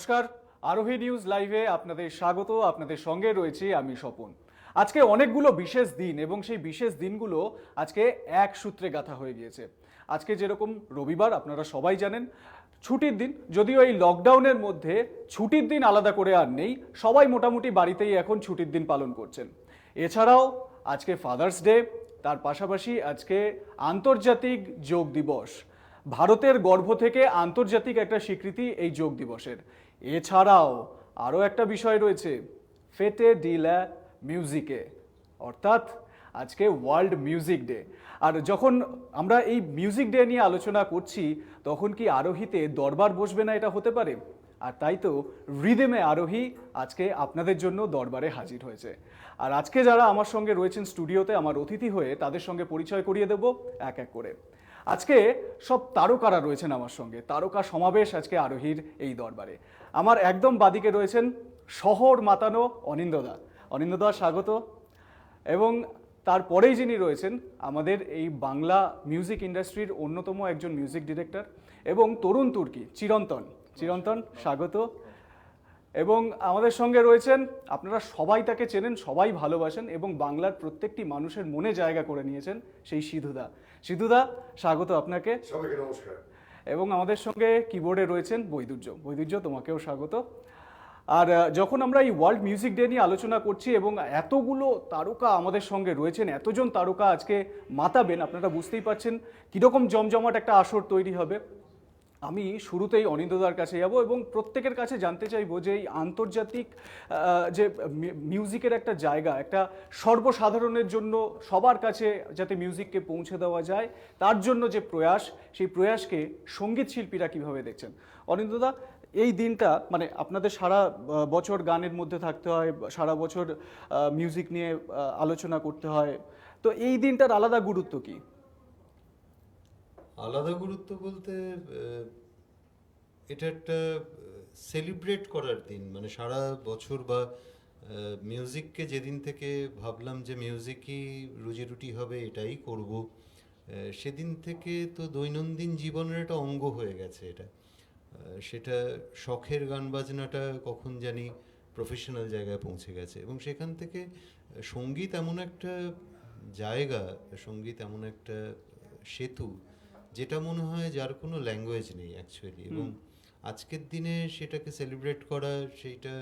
নমস্কার, আরোহী নিউজ লাইভে আপনাদের স্বাগত। আপনাদের সঙ্গে রয়েছি আমি স্বপন। আজকে অনেকগুলো বিশেষ দিন এবং সেই বিশেষ দিনগুলো আজকে এক সূত্রে গাঁথা হয়ে গিয়েছে। আজকে যেরকম রবিবার, আপনারা সবাই জানেন ছুটির দিন, যদিও এই লকডাউনের মধ্যে ছুটির দিন আলাদা করে আর নেই, সবাই মোটামুটি বাড়িতেই এখন ছুটির দিন পালন করছেন। এছাড়াও আজকে ফাদার্স ডে, তার পাশাপাশি আজকে আন্তর্জাতিক যোগ দিবস। ভারতের গর্ভ থেকে আন্তর্জাতিক একটা স্বীকৃতি এই যোগ দিবসের। এছাড়াও আরও একটা বিষয় রয়েছে, ফেটে ডি লা মিউজিকে, অর্থাৎ আজকে ওয়ার্ল্ড মিউজিক ডে। আর যখন আমরা এই মিউজিক ডে নিয়ে আলোচনা করছি, তখন কি আরোহীতে দরবার বসবে না, এটা হতে পারে? আর তাই তো রিদেমে আরোহী আজকে আপনাদের জন্য দরবারে হাজির হয়েছে। আর আজকে যারা আমার সঙ্গে রয়েছেন স্টুডিওতে আমার অতিথি হয়ে, তাদের সঙ্গে পরিচয় করিয়ে দেব এক এক করে। আজকে সব তারকারা রয়েছেন আমার সঙ্গে, তারকা সমাবেশ আজকে আরোহীর এই দরবারে। আমার একদম বাদিকে রয়েছেন শহর মাতানো অনিন্দদা। অনিন্দদা, স্বাগত। এবং তারপরেই যিনি রয়েছেন আমাদের এই বাংলা মিউজিক ইন্ডাস্ট্রির অন্যতম একজন মিউজিক ডিরেক্টর এবং তরুণ তুর্কি চিরন্তন। চিরন্তন, স্বাগত। এবং আমাদের সঙ্গে রয়েছেন, আপনারা সবাই তাকে চেনেন, সবাই ভালোবাসেন এবং বাংলার প্রত্যেকটি মানুষের মনে জায়গা করে নিয়েছেন, সেই সিধুদা। সিধুদা, স্বাগত আপনাকে। সবাইকে নমস্কার। এবং আমাদের সঙ্গে কিবোর্ডে রয়েছেন বৈদুর্য। বৈদুর্য, তোমাকেও স্বাগত। আর যখন আমরা এই ওয়ার্ল্ড মিউজিক ডে নিয়ে আলোচনা করছি এবং এতগুলো তারকা আমাদের সঙ্গে রয়েছেন, এতজন তারকা আজকে মাতাবেন, আপনারা বুঝতেই পারছেন কীরকম জমজমাট একটা আসর তৈরি হবে। আমি শুরুতেই অনিন্দদার কাছে যাব এবং প্রত্যেকের কাছে জানতে চাইবো যে এই আন্তর্জাতিক যে মিউজিকের একটা জায়গা, একটা সর্বসাধারণের জন্য সবার কাছে যাতে মিউজিককে পৌঁছে দেওয়া যায়, তার জন্য যে প্রয়াস, সেই প্রয়াসকে সঙ্গীত শিল্পীরা কীভাবে দেখছেন? অনিন্দদা, এই দিনটা মানে আপনাদের সারা বছর গানের মধ্যে থাকতে হয়, সারা বছর মিউজিক নিয়ে আলোচনা করতে হয়, তো এই দিনটার আলাদা গুরুত্ব কী? আলাদা গুরুত্ব বলতে এটা একটা সেলিব্রেট করার দিন। মানে সারা বছর বা মিউজিককে যেদিন থেকে ভাবলাম যে মিউজিকই রুজি রুটি হবে, এটাই করব, সেদিন থেকে তো দৈনন্দিন জীবনের একটা অঙ্গ হয়ে গেছে এটা। সেটা শখের গান বাজনাটা কখন জানি প্রফেশনাল জায়গায় পৌঁছে গেছে এবং সেখান থেকে সঙ্গীত এমন একটা জায়গা, সঙ্গীত এমন একটা সেতু, যেটা মনে হয় যার কোনো ল্যাঙ্গুয়েজ নেই অ্যাকচুয়ালি। এবং আজকের দিনে সেটাকে সেলিব্রেট করা, সেইটা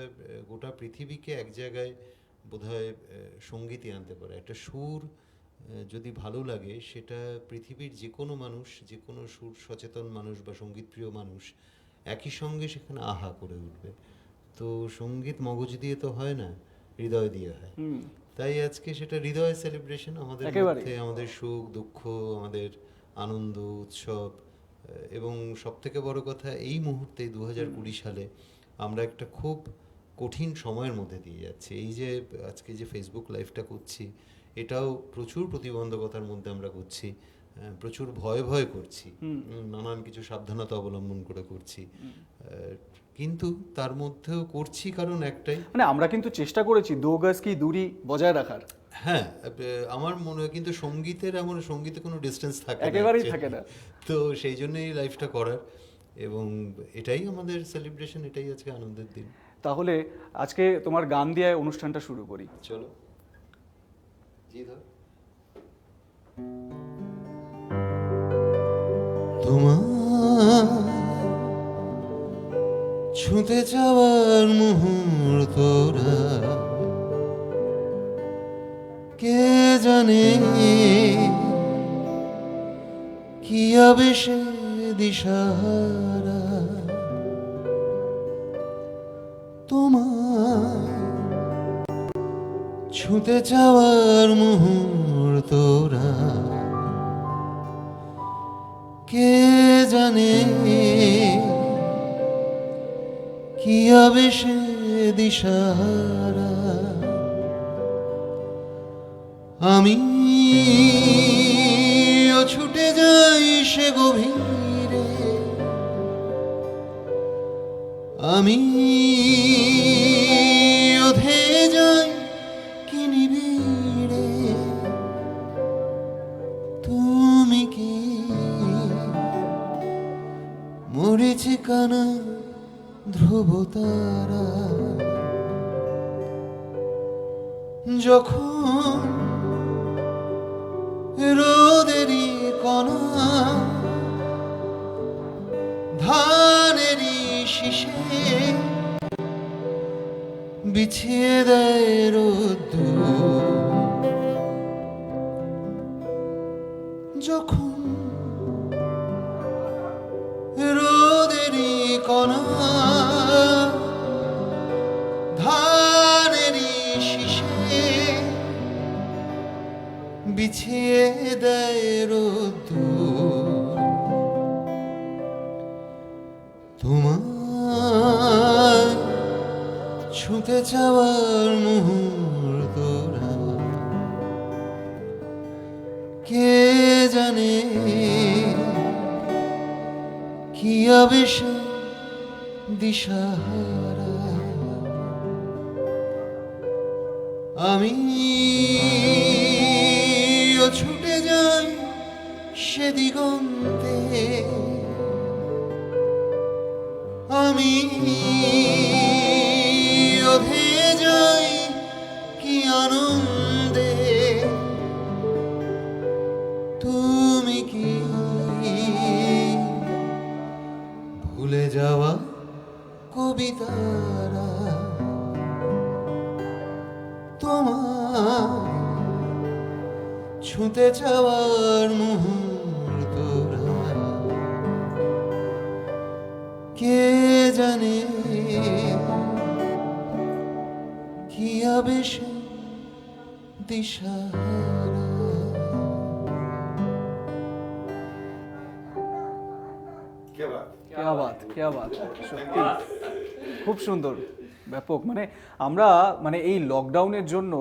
গোটা পৃথিবীকে এক জায়গায় বোধহয় সঙ্গীতই আনতে পারে। একটা সুর যদি ভালো লাগে, সেটা পৃথিবীর যে কোনো মানুষ, যে কোনো সুর সচেতন মানুষ বা সঙ্গীতপ্রিয় মানুষ একই সঙ্গে সেখানে আহা করে উঠবে। তো সঙ্গীত মগজ দিয়ে তো হয় না, হৃদয় দিয়ে হয়। তাই আজকে সেটা হৃদয় সেলিব্রেশন, আমাদের মধ্যে আমাদের সুখ দুঃখ, আমাদের আনন্দ উৎসব। এবং সব থেকে বড় কথা, এই মুহূর্তে 2020 সালে আমরা একটা খুব কঠিন সময়ের মধ্যে দিয়ে যাচ্ছি। এই যে আজকে যে ফেসবুক লাইভটা করছি, এটাও প্রচুর প্রতিবন্ধকতার মধ্যে আমরা করছি, প্রচুর ভয় ভয় করছি, নানান কিছু সাবধানতা অবলম্বন করে করছি, কিন্তু তার মধ্যেও করছি কারণ একটাই, মানে আমরা কিন্তু চেষ্টা করেছি 2 গজ কি দূরি বজায় রাখার। হ্যাঁ, আমার মনে হয় কিন্তু সঙ্গীতের এমন, সঙ্গীতে কোনো ডিস্টেন্স থাকে না, একেবারেই থাকে না। তো সেই জন্যই এই লাইফটা করার এবং এটাই আমাদের সেলিব্রেশন, এটাই আজকে আনন্দের দিন। তাহলে আজকে তোমার গান দিয়ে অনুষ্ঠানটা শুরু করি, চলো। জি ধর। তোমার ছুঁতে যাওয়ার মুহূর্তরা কে জানে কি আবেশে দিশাহারা। তোমার ছুঁতে যাওয়ার মুহূর্তরা কে জানে কি আবেশে দিশাহারা। আমি ছুটে যাই সে গভীরে, আমি ধেয়ে যাই কি নিবিড়ে। তুমি কি মরিচিকানা ধ্রুবতারা যখন রোদেরই কণা ধানেরই শিশে বিছিয়ে দেয় রোদ্দুর যখন রোদেরই কণা ধানেরই শিশে বিছিয়ে দেয় রোদ্দুর তোমার ছুঁতে যাওয়ার মুহূর্তরা কে জানে কি আবেশে দিশাহারা আমি ছুটে যাই সে দিগন্তে আমি অধে যাই কি আনন্দে তুমি কি ভুলে যাওয়া কবিতারা তোমার ছুঁতে যাওয়ার মুহূর্তরা কে জানে কি আবেশে দিশাহারা क्या बात সত্যি খুব সুন্দর ব্যাপক মানে আমরা মানে এই লকডাউনের জন্য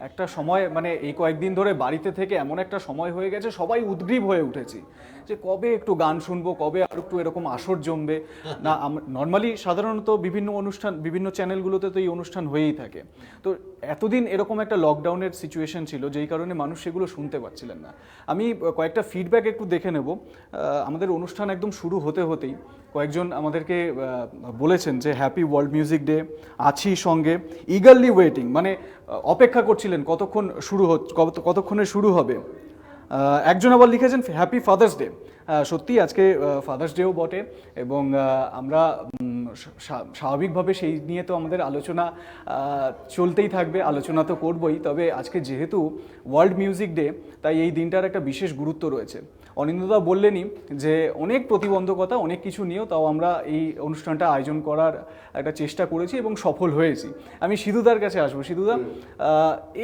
একটা সময় মানে এই কয়েকদিন ধরে বাড়িতে থেকে এমন একটা সময় হয়ে গেছে সবাই উদ্গ্রীব হয়ে উঠেছি যে কবে একটু গান শুনবো কবে আর একটু এরকম আসর জমবে না নর্মালি সাধারণত বিভিন্ন অনুষ্ঠান বিভিন্ন চ্যানেলগুলোতে তো এই অনুষ্ঠান হয়েই থাকে তো এতদিন এরকম একটা লকডাউনের সিচুয়েশন ছিল যেই কারণে মানুষ সেগুলো শুনতে পারছিলেন না আমি কয়েকটা ফিডব্যাক একটু দেখে নেব আমাদের অনুষ্ঠান একদম শুরু হতে হতেই কয়েকজন আমাদেরকে বলেছেন যে হ্যাপি ওয়ার্ল্ড মিউজিক ডে আছি সঙ্গে ইগারলি ওয়েটিং মানে অপেক্ষা করছিলেন কতক্ষণে শুরু হবে একজন আবার লিখেছেন হ্যাপি ফাদার্স ডে সত্যি আজকে ফাদার্স ডেও বটে এবং আমরা স্বাভাবিকভাবে সেই নিয়ে তো আমাদের আলোচনা চলতেই থাকবে আলোচনা তো করবই তবে আজকে যেহেতু ওয়ার্ল্ড মিউজিক ডে তাই এই দিনটার একটা বিশেষ গুরুত্ব রয়েছে অনিন্দদা বললেনই যে অনেক প্রতিবন্ধকতা অনেক কিছু নিয়েও তাও আমরা এই অনুষ্ঠানটা আয়োজন করার একটা চেষ্টা করেছি এবং সফল হয়েছি আমি সিধুদার কাছে আসবো সিধুদা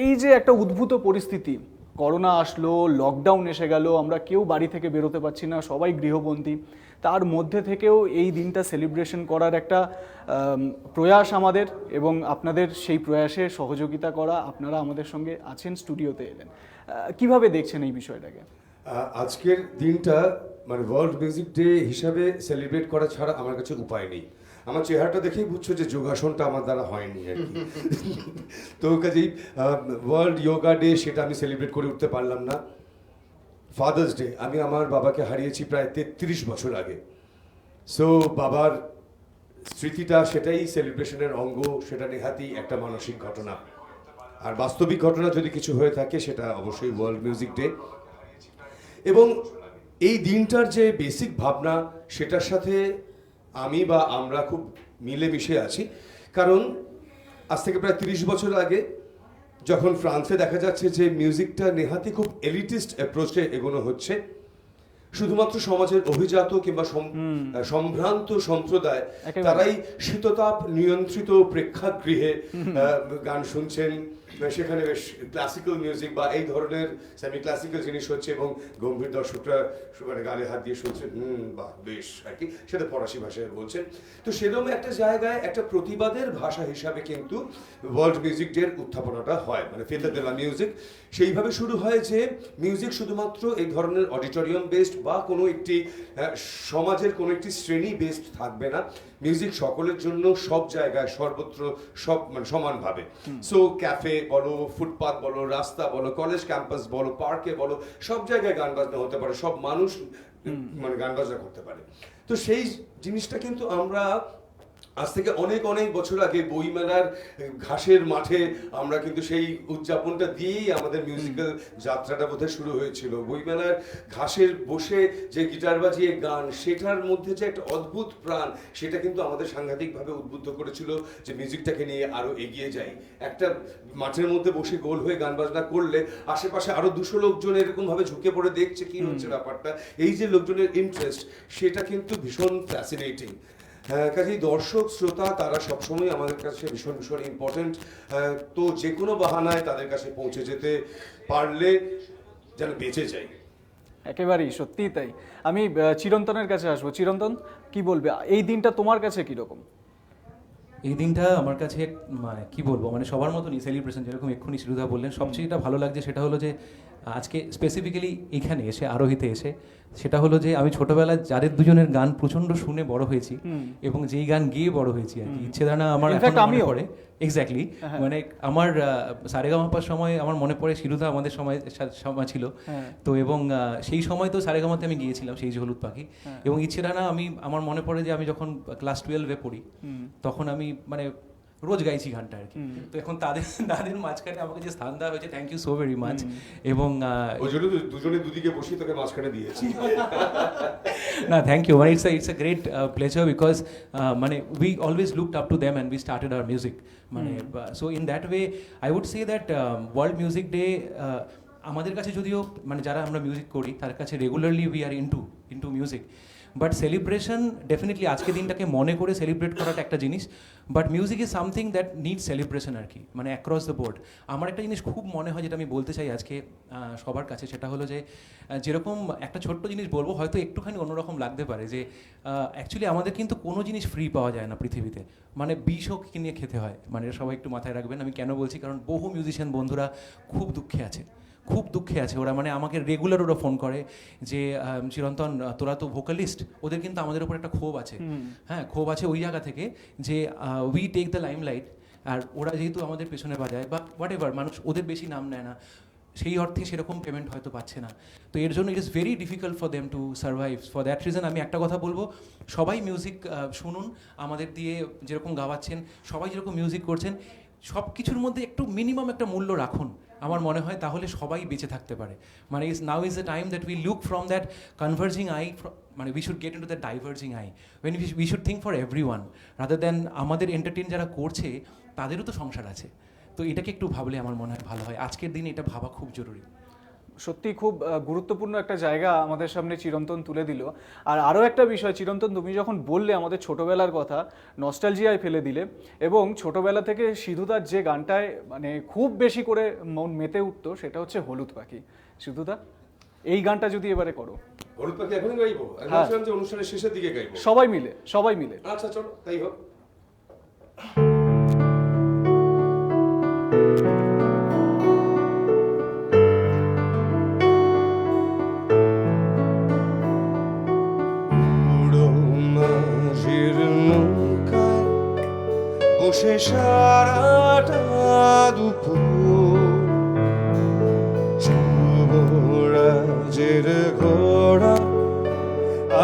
এই যে একটা উদ্ভূত পরিস্থিতি করোনা আসলো লকডাউন এসে গেল আমরা কেউ বাড়ি থেকে বেরোতে পারছি না সবাই গৃহবন্দী তার মধ্যে থেকেও এই দিনটা সেলিব্রেশন করার একটা প্রয়াস আমাদের এবং আপনাদের সেই প্রয়াসে সহযোগিতা করা আপনারা আমাদের সঙ্গে আছেন স্টুডিওতে এলেন কিভাবে দেখছেন এই বিষয়টাকে আজকের দিনটা মানে ওয়ার্ল্ড মিউজিক ডে হিসাবে সেলিব্রেট করা ছাড়া আমার কাছে উপায় নেই আমার চেহারাটা দেখেই বুঝছো যে যোগাসনটা আমার দ্বারা হয়নি আর কি তো কাজেই ওয়ার্ল্ড যোগা ডে সেটা আমি সেলিব্রেট করে উঠতে পারলাম না ফাদার্স ডে আমি আমার বাবাকে হারিয়েছি প্রায় 33 বছর আগে সো বাবার স্মৃতিটা সেটাই সেলিব্রেশনের অঙ্গ সেটা নেহাতি একটা মানসিক ঘটনা আর বাস্তবিক ঘটনা যদি কিছু হয়ে থাকে সেটা অবশ্যই ওয়ার্ল্ড মিউজিক ডে এবং এই দিনটার যে বেসিক ভাবনা সেটার সাথে আমি বা আমরা খুব মিলেমিশে আছি কারণ আজ থেকে প্রায় 30 বছর আগে যখন ফ্রান্সে দেখা যাচ্ছে যে মিউজিকটা নেহাতি খুব এলিটিস্ট অ্যাপ্রোচে এগোনো হচ্ছে শুধুমাত্র সমাজের অভিজাত কিংবা সম্ভ্রান্ত সম্প্রদায় তারাই শীততাপ নিয়ন্ত্রিত প্রেক্ষাগৃহে গান শুনছেন সেখানে বেশ ক্লাসিক্যাল মিউজিক বা এই ধরনের সেমি ক্লাসিক্যাল জিনিস হচ্ছে এবং গম্ভীর দর্শকরা মানে গালে হাত দিয়ে শুনছেন বাহ বেশ আর কি সেটা ফরাসি ভাষায় বলছেন তো সেরকম একটা জায়গায় একটা প্রতিবাদের ভাষা হিসাবে কিন্তু ওয়ার্ল্ড মিউজিক ডের উত্থাপনাটা হয় মানে ফেতা দে লা মিউজিক সেইভাবে শুরু হয় যে মিউজিক শুধুমাত্র এই ধরনের অডিটোরিয়াম বেসড বা কোনো একটি সমাজের কোনো একটি শ্রেণী বেসড থাকবে না মিউজিক সকলের জন্য সব জায়গায় সর্বত্র সব মানে সমানভাবে সো ক্যাফে বলো ফুটপাথ বলো রাস্তা বলো কলেজ ক্যাম্পাস বলো পার্কে বলো সব জায়গায় গান বাজনা হতে পারে সব মানুষ মানে গান বাজনা করতে পারে তো সেই জিনিসটা কিন্তু আমরা আজ থেকে অনেক অনেক বছর আগে বইমেলার ঘাসের মাঠে আমরা কিন্তু সেই উদযাপনটা দিয়েই আমাদের মিউজিক্যাল যাত্রাটা বোধহয় শুরু হয়েছিল। বইমেলার ঘাসের বসে যে গিটার বাজিয়ে গান, সেটার মধ্যে যে একটা অদ্ভুত প্রাণ, সেটা কিন্তু আমাদের সাংঘাতিকভাবে উদ্বুদ্ধ করেছিল যে মিউজিকটাকে নিয়ে আরো এগিয়ে যাই। একটা মাঠের মধ্যে বসে গোল হয়ে গান বাজনা করলে আশেপাশে আরো 200 লোকজন এরকম ভাবে ঝুঁকে পড়ে দেখছে কি হচ্ছে ব্যাপারটা, এই যে লোকজনের ইন্টারেস্ট, সেটা কিন্তু ভীষণ ফ্যাসিনেটিং। কাজেই দর্শক শ্রোতা তারা সবসময় আমাদের কাছে ভীষণ ভীষণ ইম্পর্টেন্ট। তো যে কোনো বাহানায় তাদের কাছে পৌঁছে যেতে পারলে যেন বেঁচে যাই। একেবারেই সত্যিই তাই। আমি চিরন্তনের কাছে আসবো। চিরন্তন, কি বলবে এই দিনটা তোমার কাছে কিরকম? এই দিনটা আমার কাছে মানে কি বলবো, মানে সবার মতনই সেলিব্রেশন, যেরকম এক্ষুনি শিরুদা বললেন। সবচেয়ে যেটা ভালো লাগছে সেটা হলো যে আজকে স্পেসিফিক্যালি এখানে এসে, আরোহিতে এসে, সেটা হলো যে আমি ছোটবেলায় যাদের দুজনের গান প্রচন্ড শুনে বড় হয়েছি এবং যেই গান গেয়ে বড় হয়েছি আর কি, ইচ্ছে দানা আমার এখন মনে পড়ে। এক্স্যাক্টলি, মানে আমার সারেগামাপার সময় আমার মনে পড়ে শিরুদা আমাদের সময় ছিল তো, এবং সেই সময় তো সারেগামাতে আমি গিয়েছিলাম সেই যে হলুদ পাখি, এবং ইচ্ছে দানা আমার মনে পড়ে যে আমি যখন ক্লাস 12-এ পড়ি তখন আমি মানে রোজ গাইছি গানটা আর কি। তো এখন তাদের মাঝখানে আমাকে যে স্থান দেওয়া হয়েছে, thank you so very much. এবং ওই জন্য দুজনে দুদিকে বসে তোকে মাঝখানে দিয়েছি। না, থ্যাংক ইউ, মানে it's a great pleasure because মানে we always looked up to them and we started our music. মানে so in that way I would say that world music day আমাদের কাছে যদিও মানে যারা আমরা মিউজিক করি তার কাছে regularly we are into music, but celebration definitely আজকে দিনটাকে মনে করে সেলিব্রেট করাটা একটা জিনিস, but music is something that needs celebration আর কি, মানে অ্যাক্রস দ্য বোর্ড। আমার একটা জিনিস খুব মনে হয় যেটা আমি বলতে চাই আজকে সবার কাছে, সেটা হলো যে যেরকম একটা ছোট্ট জিনিস বলবো, হয়তো একটুখানি অন্যরকম লাগতে পারে, যে অ্যাকচুয়ালি আমাদের কিন্তু কোনো জিনিস ফ্রি পাওয়া যায় না পৃথিবীতে, মানে বিষও কিনে খেতে হয়। মানে সবাই একটু মাথায় রাখবেন আমি কেন বলছি, কারণ বহু মিউজিশিয়ান বন্ধুরা খুব দুঃখে আছে ওরা, মানে আমাকে রেগুলার ওরা ফোন করে যে চিরন্তন তোরা তো ভোকালিস্ট, ওদের কিন্তু আমাদের উপর একটা ক্ষোভ আছে। হ্যাঁ, ক্ষোভ আছে ওই জায়গা থেকে যে উই টেক দ্য লাইমলাইট, আর ওরা যেহেতু আমাদের পেছনে বাজায় বা হোয়াট এভার, মানুষ ওদের বেশি নাম নেয় না, সেই অর্থে সেরকম পেমেন্ট হয়তো পাচ্ছে না। তো এর জন্য it is very difficult for them to survive. For that reason আমি একটা কথা বলবো, সবাই মিউজিক শুনুন, আমাদের দিয়ে যেরকম গাওয়াচ্ছেন, সবাই যেরকম মিউজিক করছেন, সব কিছুর মধ্যে একটু মিনিমাম একটা মূল্য রাখুন, আমার মনে হয় তাহলে সবাই বেঁচে থাকতে পারে। মানে now is the time that we look from that converging eye, মানে we should get in to that diverging eye, when we should think for every one rather than আমাদের এন্টারটেন যারা করছে তাদেরও তো সংসার আছে। তো এটাকে একটু ভাবলে আমার মনে হয় ভালো হয়, আজকের দিনে এটা ভাবা খুব জরুরি। সত্যি খুব গুরুত্বপূর্ণ একটা জায়গা আমাদের সামনে চিরন্তন তুলে দিল। আর আরও একটা বিষয় চিরন্তন, তুমি যখন বললে আমাদের ছোটোবেলার কথা, নস্টালজিয়ায় ফেলে দিলে, এবং ছোটোবেলা থেকে সিধুদার যে গানটায় মানে খুব বেশি করে মন মেতে উঠতো সেটা হচ্ছে হলুদ পাখি। সিধুদা, এই গানটা যদি এবারে করো। হলুদ পাখি এখনই গাইবো? আমি ভাবছিলাম যে অনুষ্ঠানের শেষের দিকে গাইবো। সবাই মিলে। আচ্ছা চলো তাই হোক। বসে সারাটা দুপুর যুবরাজের ঘোড়া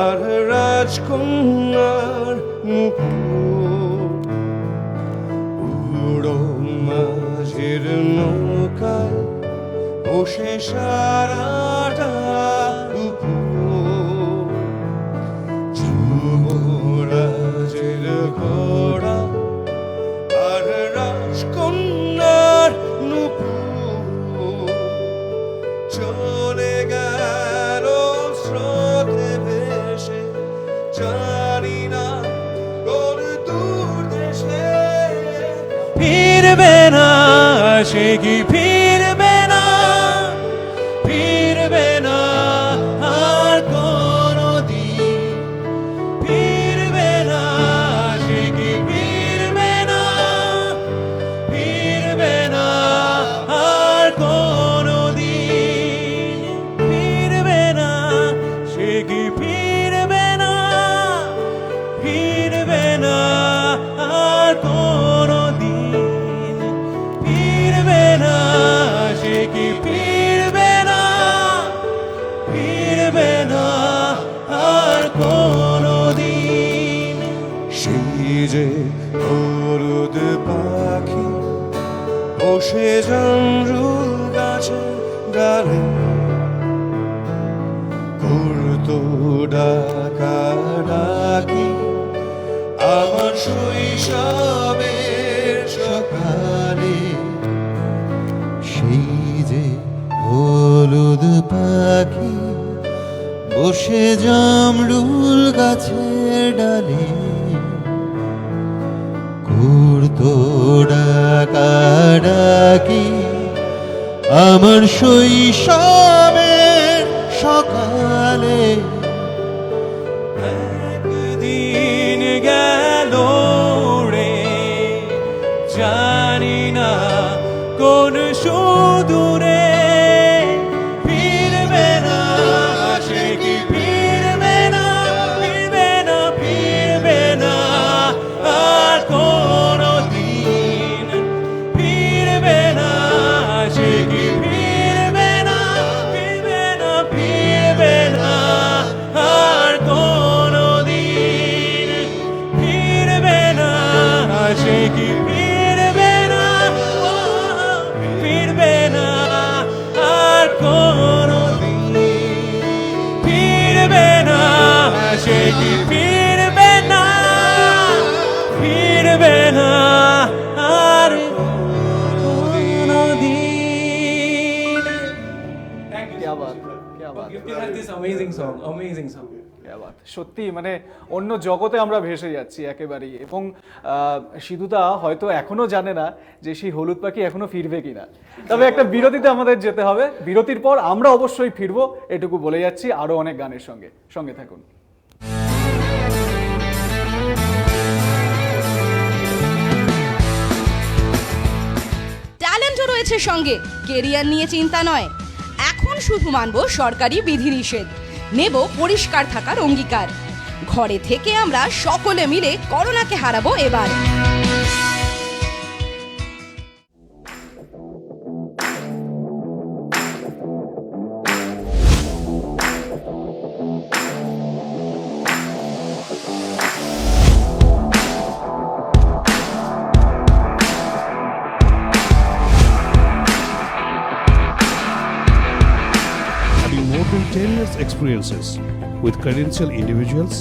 আর রাজকন্যার মুকুট, উড়ো মাঝির নৌকায় বসে সারাটা দুপুর, যুবরাজের ঘোড়া আর রাজকন্যার নুপুর, চলে গেল স্রোতে ভেসে, জানি না কোন দূর দেশে। ফিরবে না সে কি ফিরবে না, ফিরবে না আর কোনো দিন, ফিরবে না সে কি ফিরবে না, ফিরবে না আর কোনো দিন, ফিরবে না সে কি ফিরবে না, ফিরবে না আর কোনো দিন, ফিরবে না সে কি ফিরবে না, ফিরবে না আর কোনো দিন। সেই যে হলুদ পাখি বসে জামরুল গাছে ডালে করতো ডাকাডাকি আমার শৈশবের সকালে। সেই যে হলুদ পাখি বসে জামরুল গাছের ডালে করতো ডাকাডাকি আমার শৈশবের সকালে। একদিন গেল রে জানি না কোন সুদূরে ফিরবে না, সে কি ফিরবে না, ফিরবে না, ফিরবে না আর কোনো দিন ফিরবে না, সে কি ফিরবে না, ফিরবে না, ফিরবে না আর কোনো দিন ফিরবে না, সে কি ফিরবে না, ফিরবে না আর কোনো দিন ফিরবে না, সে কি ফিরবে না, ফিরবে না আর কোনো দিন। क्या बात, क्या बात, This amazing song, amazing song. क्या बात। সত্যি মানে অন্য জগতে আমরা ভেসে যাচ্ছি একেবারেই। এবং সিধুদা হয়তো এখনো জানে না যে সেই হলুদ পাখি এখনো ফিরবে কিনা। তবে একটা বিরতিতে আমাদের যেতে হবে, বিরতির পর আমরা অবশ্যই ফিরবো, এটুকু বলে যাচ্ছি, আরো অনেক গানের সঙ্গে সঙ্গে থাকুন। ট্যালেন্টও রয়েছে সঙ্গে, কেরিয়ার নিয়ে চিন্তা নয়। এখন শুধু মানব সরকারি বিধিনিষেধ, নেব পরিষ্কার থাকার অঙ্গীকার। ঘরে থেকে আমরা সকলে মিলে করোনাকে হারাবো এবার। Having more than 10 years experiences with credential individuals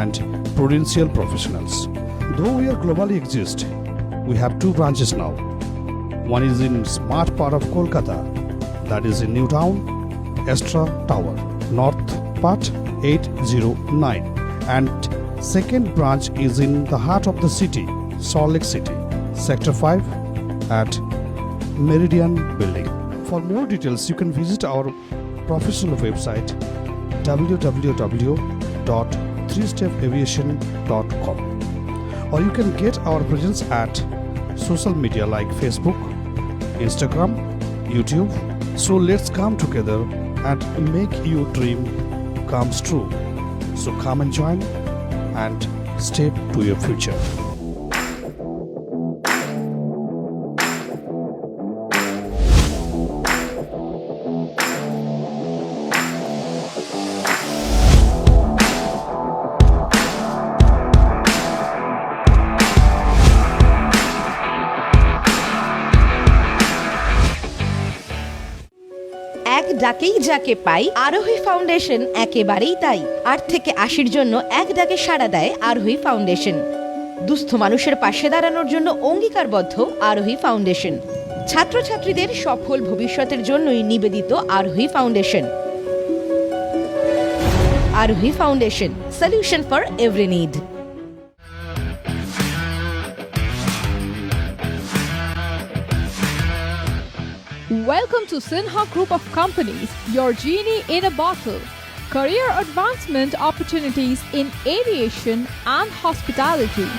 and prudential professionals. Though we are globally exist, we have 2 branches now. One is in smart part of Kolkata, that is in New Town, Astra Tower, North Part 809, and second branch is in the heart of the city, Salt Lake City, Sector 5 at Meridian Building. For more details, you can visit our professional website www.3stepaviation.com, or you can get our presence at social media like Facebook, Instagram, YouTube. So let's come together and make your dream comes true. So come and join and step to your future. এক ডাকেই যাকে পাই, আরোহী foundation একেবারেই তাই। 8 থেকে 80-র জন্য এক ডাকে সাড়া দেয় আরোহী ফাউন্ডেশন। দুস্থ মানুষের পাশে দাঁড়ানোর জন্য অঙ্গীকারবদ্ধ আরোহী ফাউন্ডেশন। ছাত্রছাত্রীদের সফল ভবিষ্যতের জন্যই নিবেদিত আরোহী ফাউন্ডেশন। আরোহী foundation, solution for every need. Welcome to Sinha Group of Companies, your genie in a bottle. Career advancement opportunities in aviation and hospitality.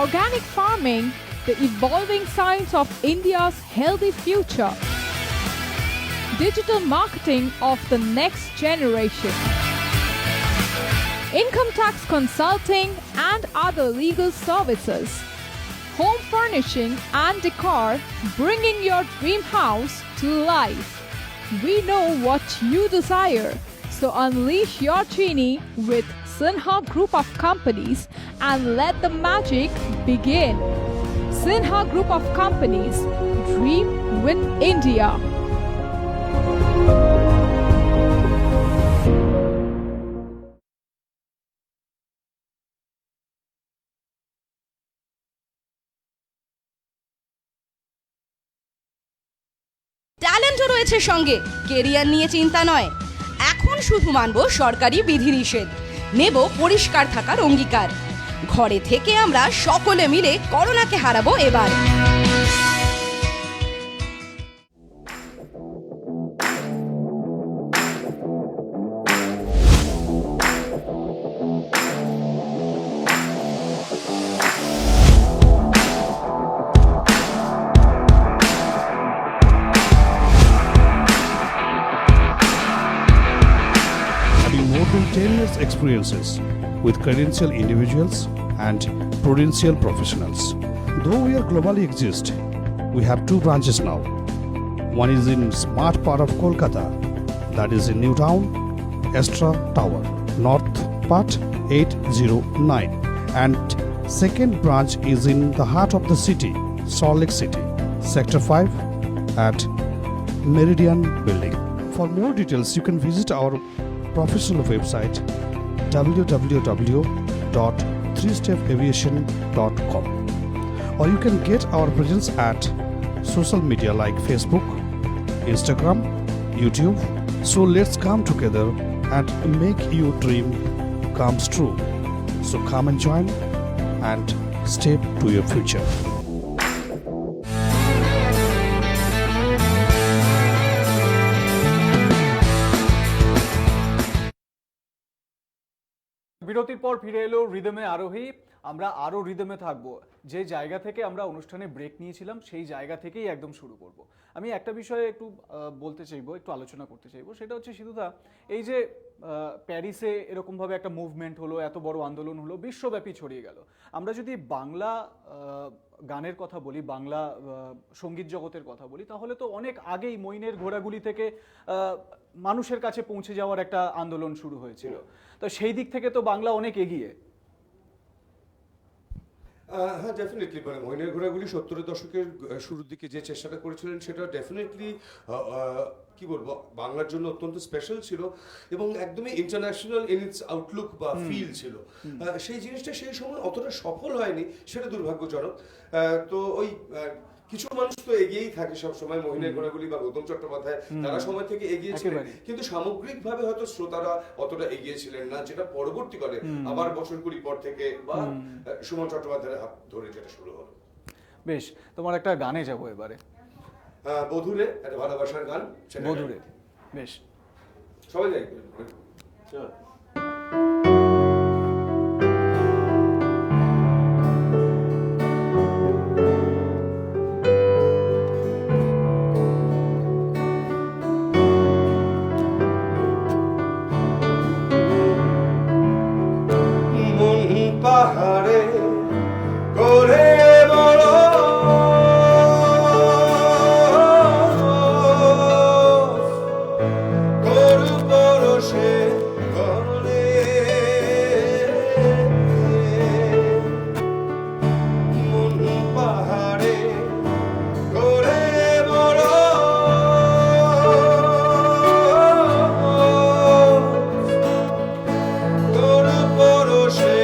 Organic farming, the evolving science of India's healthy future. Digital marketing of the next generation. Income tax consulting and other legal services. Home furnishing and decor, bringing your dream house to life. we know what you desire. So unleash your genie with Sinha Group of Companies and let the magic begin. Sinha Group of Companies. Dream with India. ট্যালেন্টও রয়েছে সঙ্গে, career নিয়ে চিন্তা নয়। এখন শুধু মানব সরকারি বিধিনিষেধ, নেব পরিষ্কার থাকার অঙ্গীকার। ঘরে থেকে আমরা সকলে মিলে করোনাকে হারাবো এবার। Having more than 10 years experiences with credential individuals and prudential professionals. Though we are globally exist, we have two branches now. One is in smart part of Kolkata, that is in New Town, Astra Tower, North Part 809, and second branch is in the heart of the city, Salt Lake City, Sector 5 at Meridian Building. For more details, you can visit our professional website www.3stepaviation.com, or you can get our presence at social media like Facebook, Instagram, YouTube. So let's come together and make your dream comes true. So come and join and step to your future. বিরতির পর ফিরে এলো রিদমে আরোহী। আমরা আরো রিদমে থাকবো। যে জায়গা থেকে আমরা অনুষ্ঠানে ব্রেক নিয়েছিলাম সেই জায়গা থেকেই একদম শুরু করব। আমি একটা বিষয়ে একটু বলতে চাইবো, একটু আলোচনা করতে চাইবো, সেটা হচ্ছে সিধুদা, এই যে প্যারিসে এরকমভাবে একটা মুভমেন্ট হলো, এত বড় আন্দোলন হলো, বিশ্বব্যাপী ছড়িয়ে গেল। আমরা যদি বাংলা গানের কথা বলি, বাংলা সঙ্গীত জগতের কথা বলি, তাহলে তো অনেক আগেই মইনের ঘোড়াগুলি থেকে মানুষের কাছে পৌঁছে যাওয়ার একটা আন্দোলন শুরু হয়েছিল। তো সেই দিক থেকে তো বাংলা অনেক এগিয়ে। হ্যাঁ, ডেফিনেটলি, মানে মইনের ঘোড়াগুলি 70-এর দশকের শুরুর দিকে যে চেষ্টাটা করেছিলেন সেটা ডেফিনেটলি কি বলবো, বাংলার জন্য অত্যন্ত স্পেশাল ছিল এবং একদমই ইন্টারন্যাশনাল ইন ইটস আউটলুক বা ফিল ছিল। সেই জিনিসটা সেই সময় অতটা সফল হয়নি, সেটা দুর্ভাগ্যজনক। তো ওই কিছু মানুষ তো এগিয়েই থাকে সব সময়, মহিনের ঘোড়াগুলি বা গৌতম চট্টোপাধ্যায়, তারা সময় থেকে এগিয়েছিলেন, কিন্তু সামগ্রিকভাবে হয়তো শ্রোতারা অতটা এগিয়েছিলেন না, যেটা পরবর্তীকালে আবার বছর 20 পর থেকে বা সুমন চট্টোপাধ্যায়ের হাত ধরে যেটা শুরু হলো। বেশ, তোমার একটা গানে যাবো এবারে। বধুরে, একটা ভালোবাসার গান, বধুরে। বেশ, সবাই যাই। পাহাড়ে করে বড় করু পরশে করে মন পাহাড়ে করে বড় করু পরশে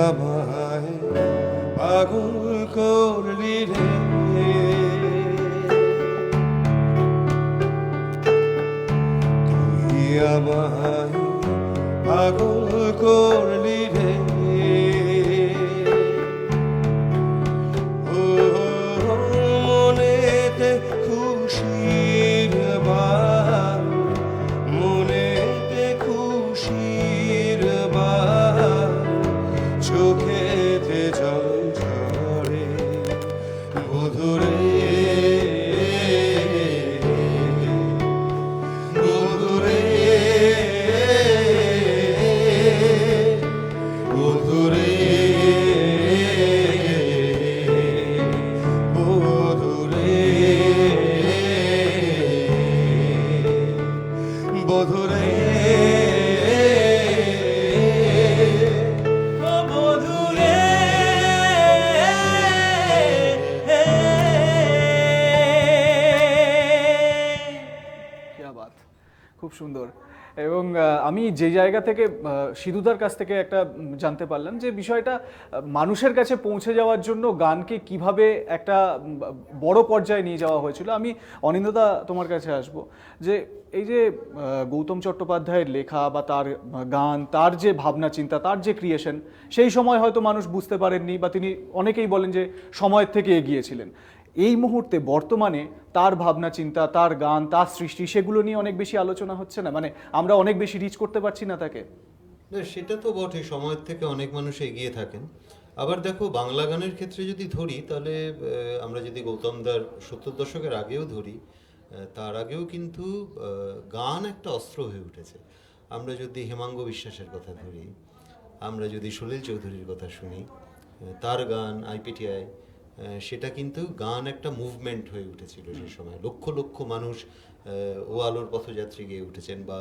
আমায় পাগল করলি রে, তুই আমায় পাগল করলি রে, যে জায়গা থেকে সিধুদার কাছ থেকে একটা জানতে পারলাম যে বিষয়টা মানুষের কাছে পৌঁছে যাওয়ার জন্য গানকে কিভাবে একটা বড় পর্যায়ে নিয়ে যাওয়া হয়েছিল। আমি অনিন্দদা তোমার কাছে আসব, যে এই যে গৌতম চট্টোপাধ্যায়ের লেখা বা তার গান, তার যে ভাবনা চিন্তা, তার যে ক্রিয়েশন, সেই সময় হয়তো মানুষ বুঝতে পারেননি বা তিনি অনেকেই বলেন যে সময়ের থেকে এগিয়েছিলেন। এই মুহূর্তে বর্তমানে তার ভাবনা চিন্তা, তার গান, তার সৃষ্টি, সেগুলো নিয়ে অনেক বেশি আলোচনা হচ্ছে না, মানে আমরা অনেক বেশি রিচ করতে পারছি না তাকে। না, সেটা তো বটে, সময়ের থেকে অনেক মানুষ এগিয়ে থাকেন। আবার দেখো, বাংলা গানের ক্ষেত্রে যদি ধরি, তাহলে আমরা যদি গৌতম দার 70 দশকের আগেও ধরি, তার আগেও কিন্তু গান একটা অস্ত্র হয়ে উঠেছে। আমরা যদি হেমাঙ্গ বিশ্বাসের কথা ধরি, আমরা যদি সলিল চৌধুরীর কথা শুনি, তার গান আইপিটিআই, সেটা কিন্তু গান একটা মুভমেন্ট হয়ে উঠেছিল সেই সময়। লক্ষ লক্ষ মানুষ ও আলোর পথযাত্রী গিয়ে উঠেছেন, বা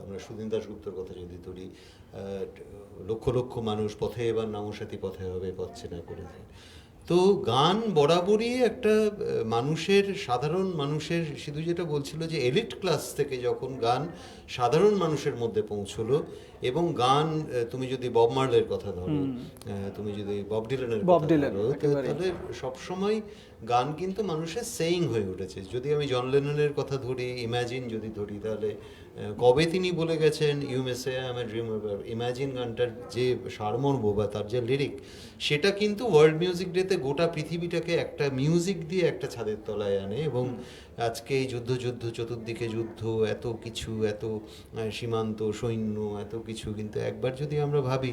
আমরা সুদিন দাশগুপ্তর কথা যদি ধরি, লক্ষ লক্ষ মানুষ পথে এবার নামসাথী পথে হবে পথ চেনা করেছেন। তো গান বরাবরই একটা মানুষের, সাধারণ মানুষের, শুধু যেটা বলছিল যে এলিট ক্লাস থেকে যখন গান সাধারণ মানুষের মধ্যে পৌঁছলো, এবং গান তুমি যদি বব মার্লের কথা ধরো, তুমি যদি বব ডিলানের কথা ধরো, তাহলে সবসময় গান কিন্তু মানুষের সেইং হয়ে উঠেছে। যদি আমি জন লেননের কথা ধরি, ইমাজিন যদি ধরি, তাহলে কবে তিনি বলে গেছেন you may say I am a dream over. Imagine গানটার যে সারমর্ম বা তার যে লিরিক, সেটা কিন্তু ওয়ার্ল্ড মিউজিক ডেতে গোটা পৃথিবীটাকে একটা মিউজিক দিয়ে একটা ছাদের তলায় আনে। এবং আজকে এই যুদ্ধ চতুর্দিকে যুদ্ধ, এত কিছু, এত সীমান্ত সৈন্য, এত কিছু, কিন্তু একবার যদি আমরা ভাবি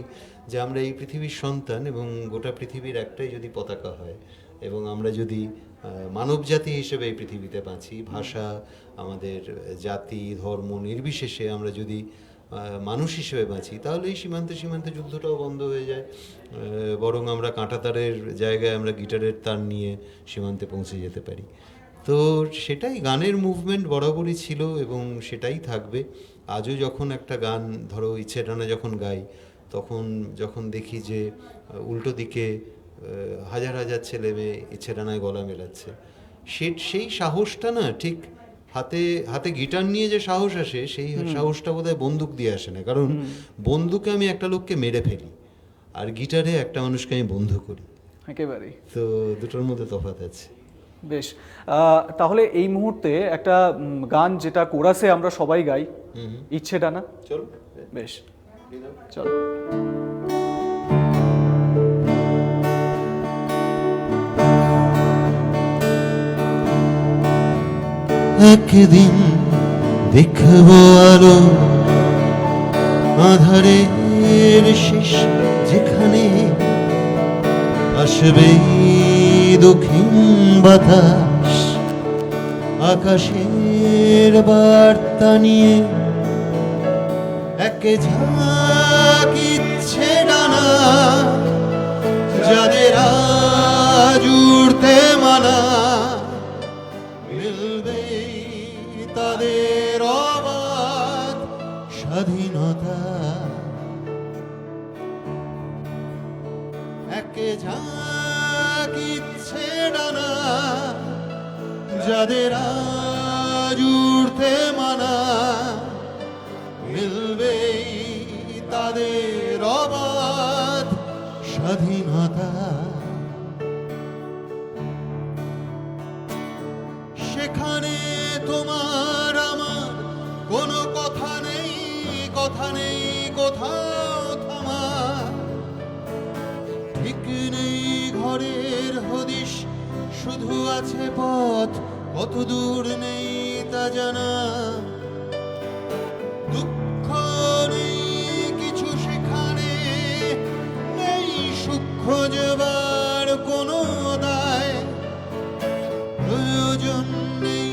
যে আমরা এই পৃথিবীর সন্তান এবং গোটা পৃথিবীর একটাই যদি পতাকা হয়, এবং আমরা যদি মানব জাতি হিসেবে এই পৃথিবীতে বাঁচি, ভাষা, আমাদের জাতি, ধর্ম নির্বিশেষে আমরা যদি মানুষ হিসেবে বাঁচি, তাহলে এই সীমান্তে যুদ্ধটাও বন্ধ হয়ে যায়। বরং আমরা কাঁটাতারের জায়গায় আমরা গিটারের তার নিয়ে সীমান্তে পৌঁছে যেতে পারি। তো সেটাই গানের মুভমেন্ট বরাবরই ছিল এবং সেটাই থাকবে। আজও যখন একটা গান ধরো ইচ্ছে ডানা যখন গাই, তখন যখন দেখি যে উল্টো দিকে হাজার হাজার ছেলে মেয়ে ইচ্ছে ডানায় গলা মেলাচ্ছে, সেই সাহসটা না, ঠিক হাতে গিটার নিয়ে যে সাহস আসে, সেই সাহসটা বোধহয় বন্দুক দিয়ে আসে না। কারণ বন্দুকে আমি একটা লোককে মেরে ফেলি, আর গিটারে একটা মানুষকে আমি বন্ধু করি। একেবারেই। তো দুটোর মধ্যে তফাৎ আছে। বেশ, তাহলে এই মুহূর্তে একটা গান যেটা কোরাসে আমরা সবাই গাই, ইচ্ছে ডানা, চলো। বেশ, চলো। একদিন দেখবো আলো আধারের শেষ যেখানে, আসবে দক্ষিণ বাতাস আকাশের বার্তা নিয়ে, এক ঝাঁক ইচ্ছে ডানা যাদের আজ উড়তে মানা, মিলবে তাদের অবাধ স্বাধীনতা। এক ঝাঁক ইচ্ছে ডানা যাদের আজ উড়তে মানা, মিলবে তাদের অবাধ স্বাধীনতা। সেখানে তোমার আমার কোনো কথা নেই কোথাও থামার, ঠিক নেই ঘরের হদিশ, শুধু আছে পথ, কত দূর নেই তা জানা। দুঃখ নেই কিছু সেখানে, নেই সুখ খোঁজবার কোনো দায়, প্রয়োজন নেই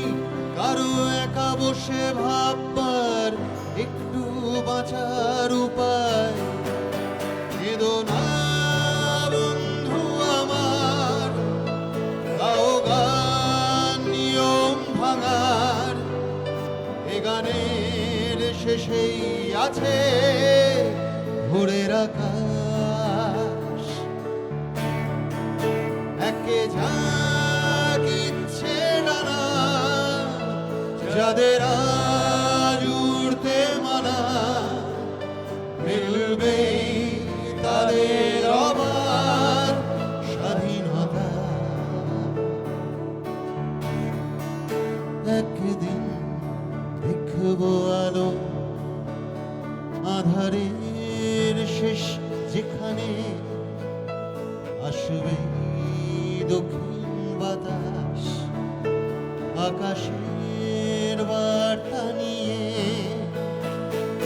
কারো একা বসে ভাববার একটু বাঁচার উপায়। কেঁদো না বন্ধু আমার, গাও গান নিয়ম ভাঙার, মিলবে তাদের অবাধ স্বাধীনতা। একদিন দেখবো আলো আধারের শেষ যেখানে, আসবে দক্ষিণ বাতাস আকাশের বার্তা নিয়ে,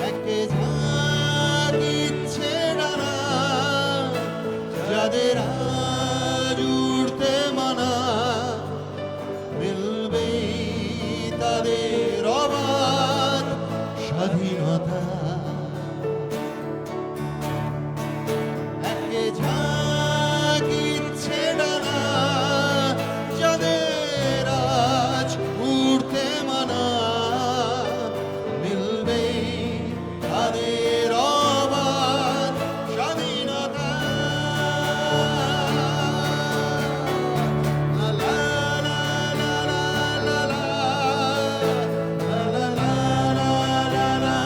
একে ঝাঁক ইচ্ছে ডানা যাদের আজ উড়তে মানা, মিলবে তাদের অবাধ স্বাধীনতা। একে ঝাঁক ইচ্ছে ডানা যাদের আজ উড়তে মানা, মিলবে তাদের অবাধ স্বাধীনতা। লা লা লা লা লা লা লা, লা লা লা লা লা লা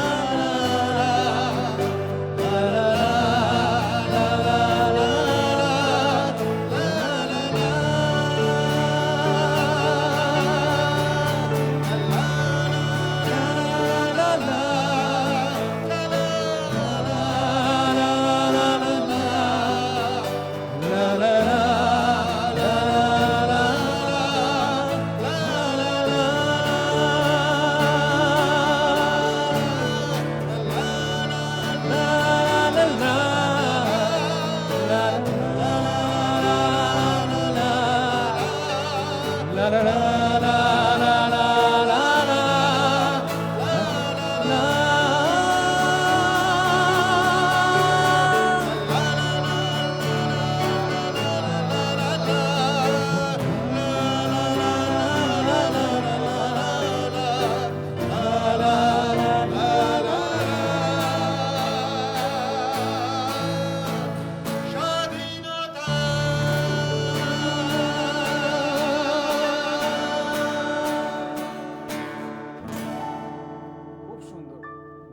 খুব সুন্দর,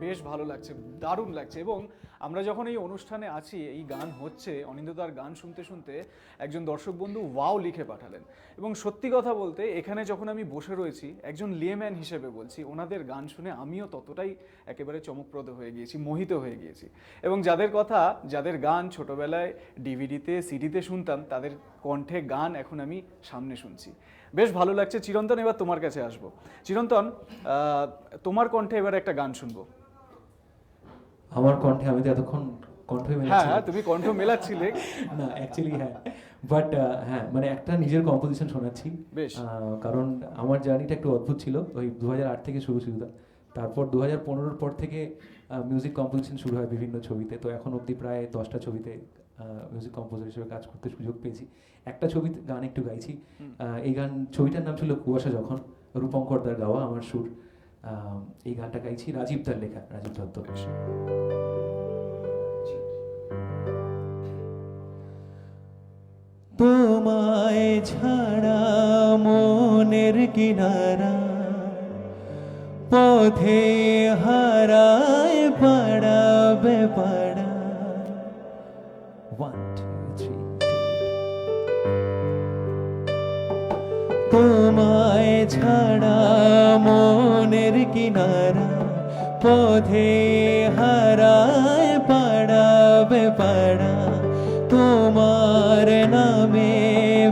বেশ ভালো লাগছে, দারুণ লাগছে। এবং আমরা যখন এই অনুষ্ঠানে আছি, এই গান হচ্ছে, অনিন্দ্যদার গান শুনতে শুনতে একজন দর্শক বন্ধু ওয়াও লিখে পাঠালেন। এবং সত্যি কথা বলতে এখানে যখন আমি বসে রয়েছি, একজন লিয়েম্যান হিসেবে বলছি, ওনাদের গান শুনে আমিও ততটাই একেবারে চমকপ্রদ হয়ে গিয়েছি, মোহিত হয়ে গিয়েছি। এবং যাদের গান ছোটবেলায় ডিভিডিতে সিডিতে শুনতাম, তাদের কণ্ঠে গান এখন আমি সামনে শুনছি, বেশ ভালো লাগছে। চিরন্তন, এবার তোমার কাছে আসবো। চিরন্তন, তোমার কণ্ঠে এবার একটা গান শুনবো। আমার কণ্ঠে আমি তো এতক্ষণ কণ্ঠ হ্যাঁ, তুমি কণ্ঠ মেলাচ্ছিলে। না অ্যাকচুয়ালি হ্যাঁ, বাট হ্যাঁ মানে একটা নিজের কম্পোজিশন শোনাচ্ছি। বেশ। কারণ আমার জার্নিটা একটু অদ্ভুত ছিল। ওই 2008 থেকে শুরু ছিল, তারপর 2015-র পর থেকে মিউজিক কম্পোজিশন শুরু হয় বিভিন্ন ছবিতে। তো এখন অবধি প্রায় 10টা ছবিতে মিউজিক কম্পোজার হিসেবে কাজ করতে সুযোগ পেয়েছি। একটা ছবিতে গান একটু গাইছি। এই ছবিটার নাম ছিল কুয়াশা যখন, রূপঙ্করদার গাওয়া, আমার সুর। এই গানটা গাইছি, রাজীব দার লেখা, রাজীব দত্ত। তোমায় ছাড়া মনের কিনারা পথে হারায় পাড়াবে পাড়া। 1 2 3 তোমায় ছাড়া মনের কিনারা পথে হারায় পাড়াবে পাড়া। তোমার নামে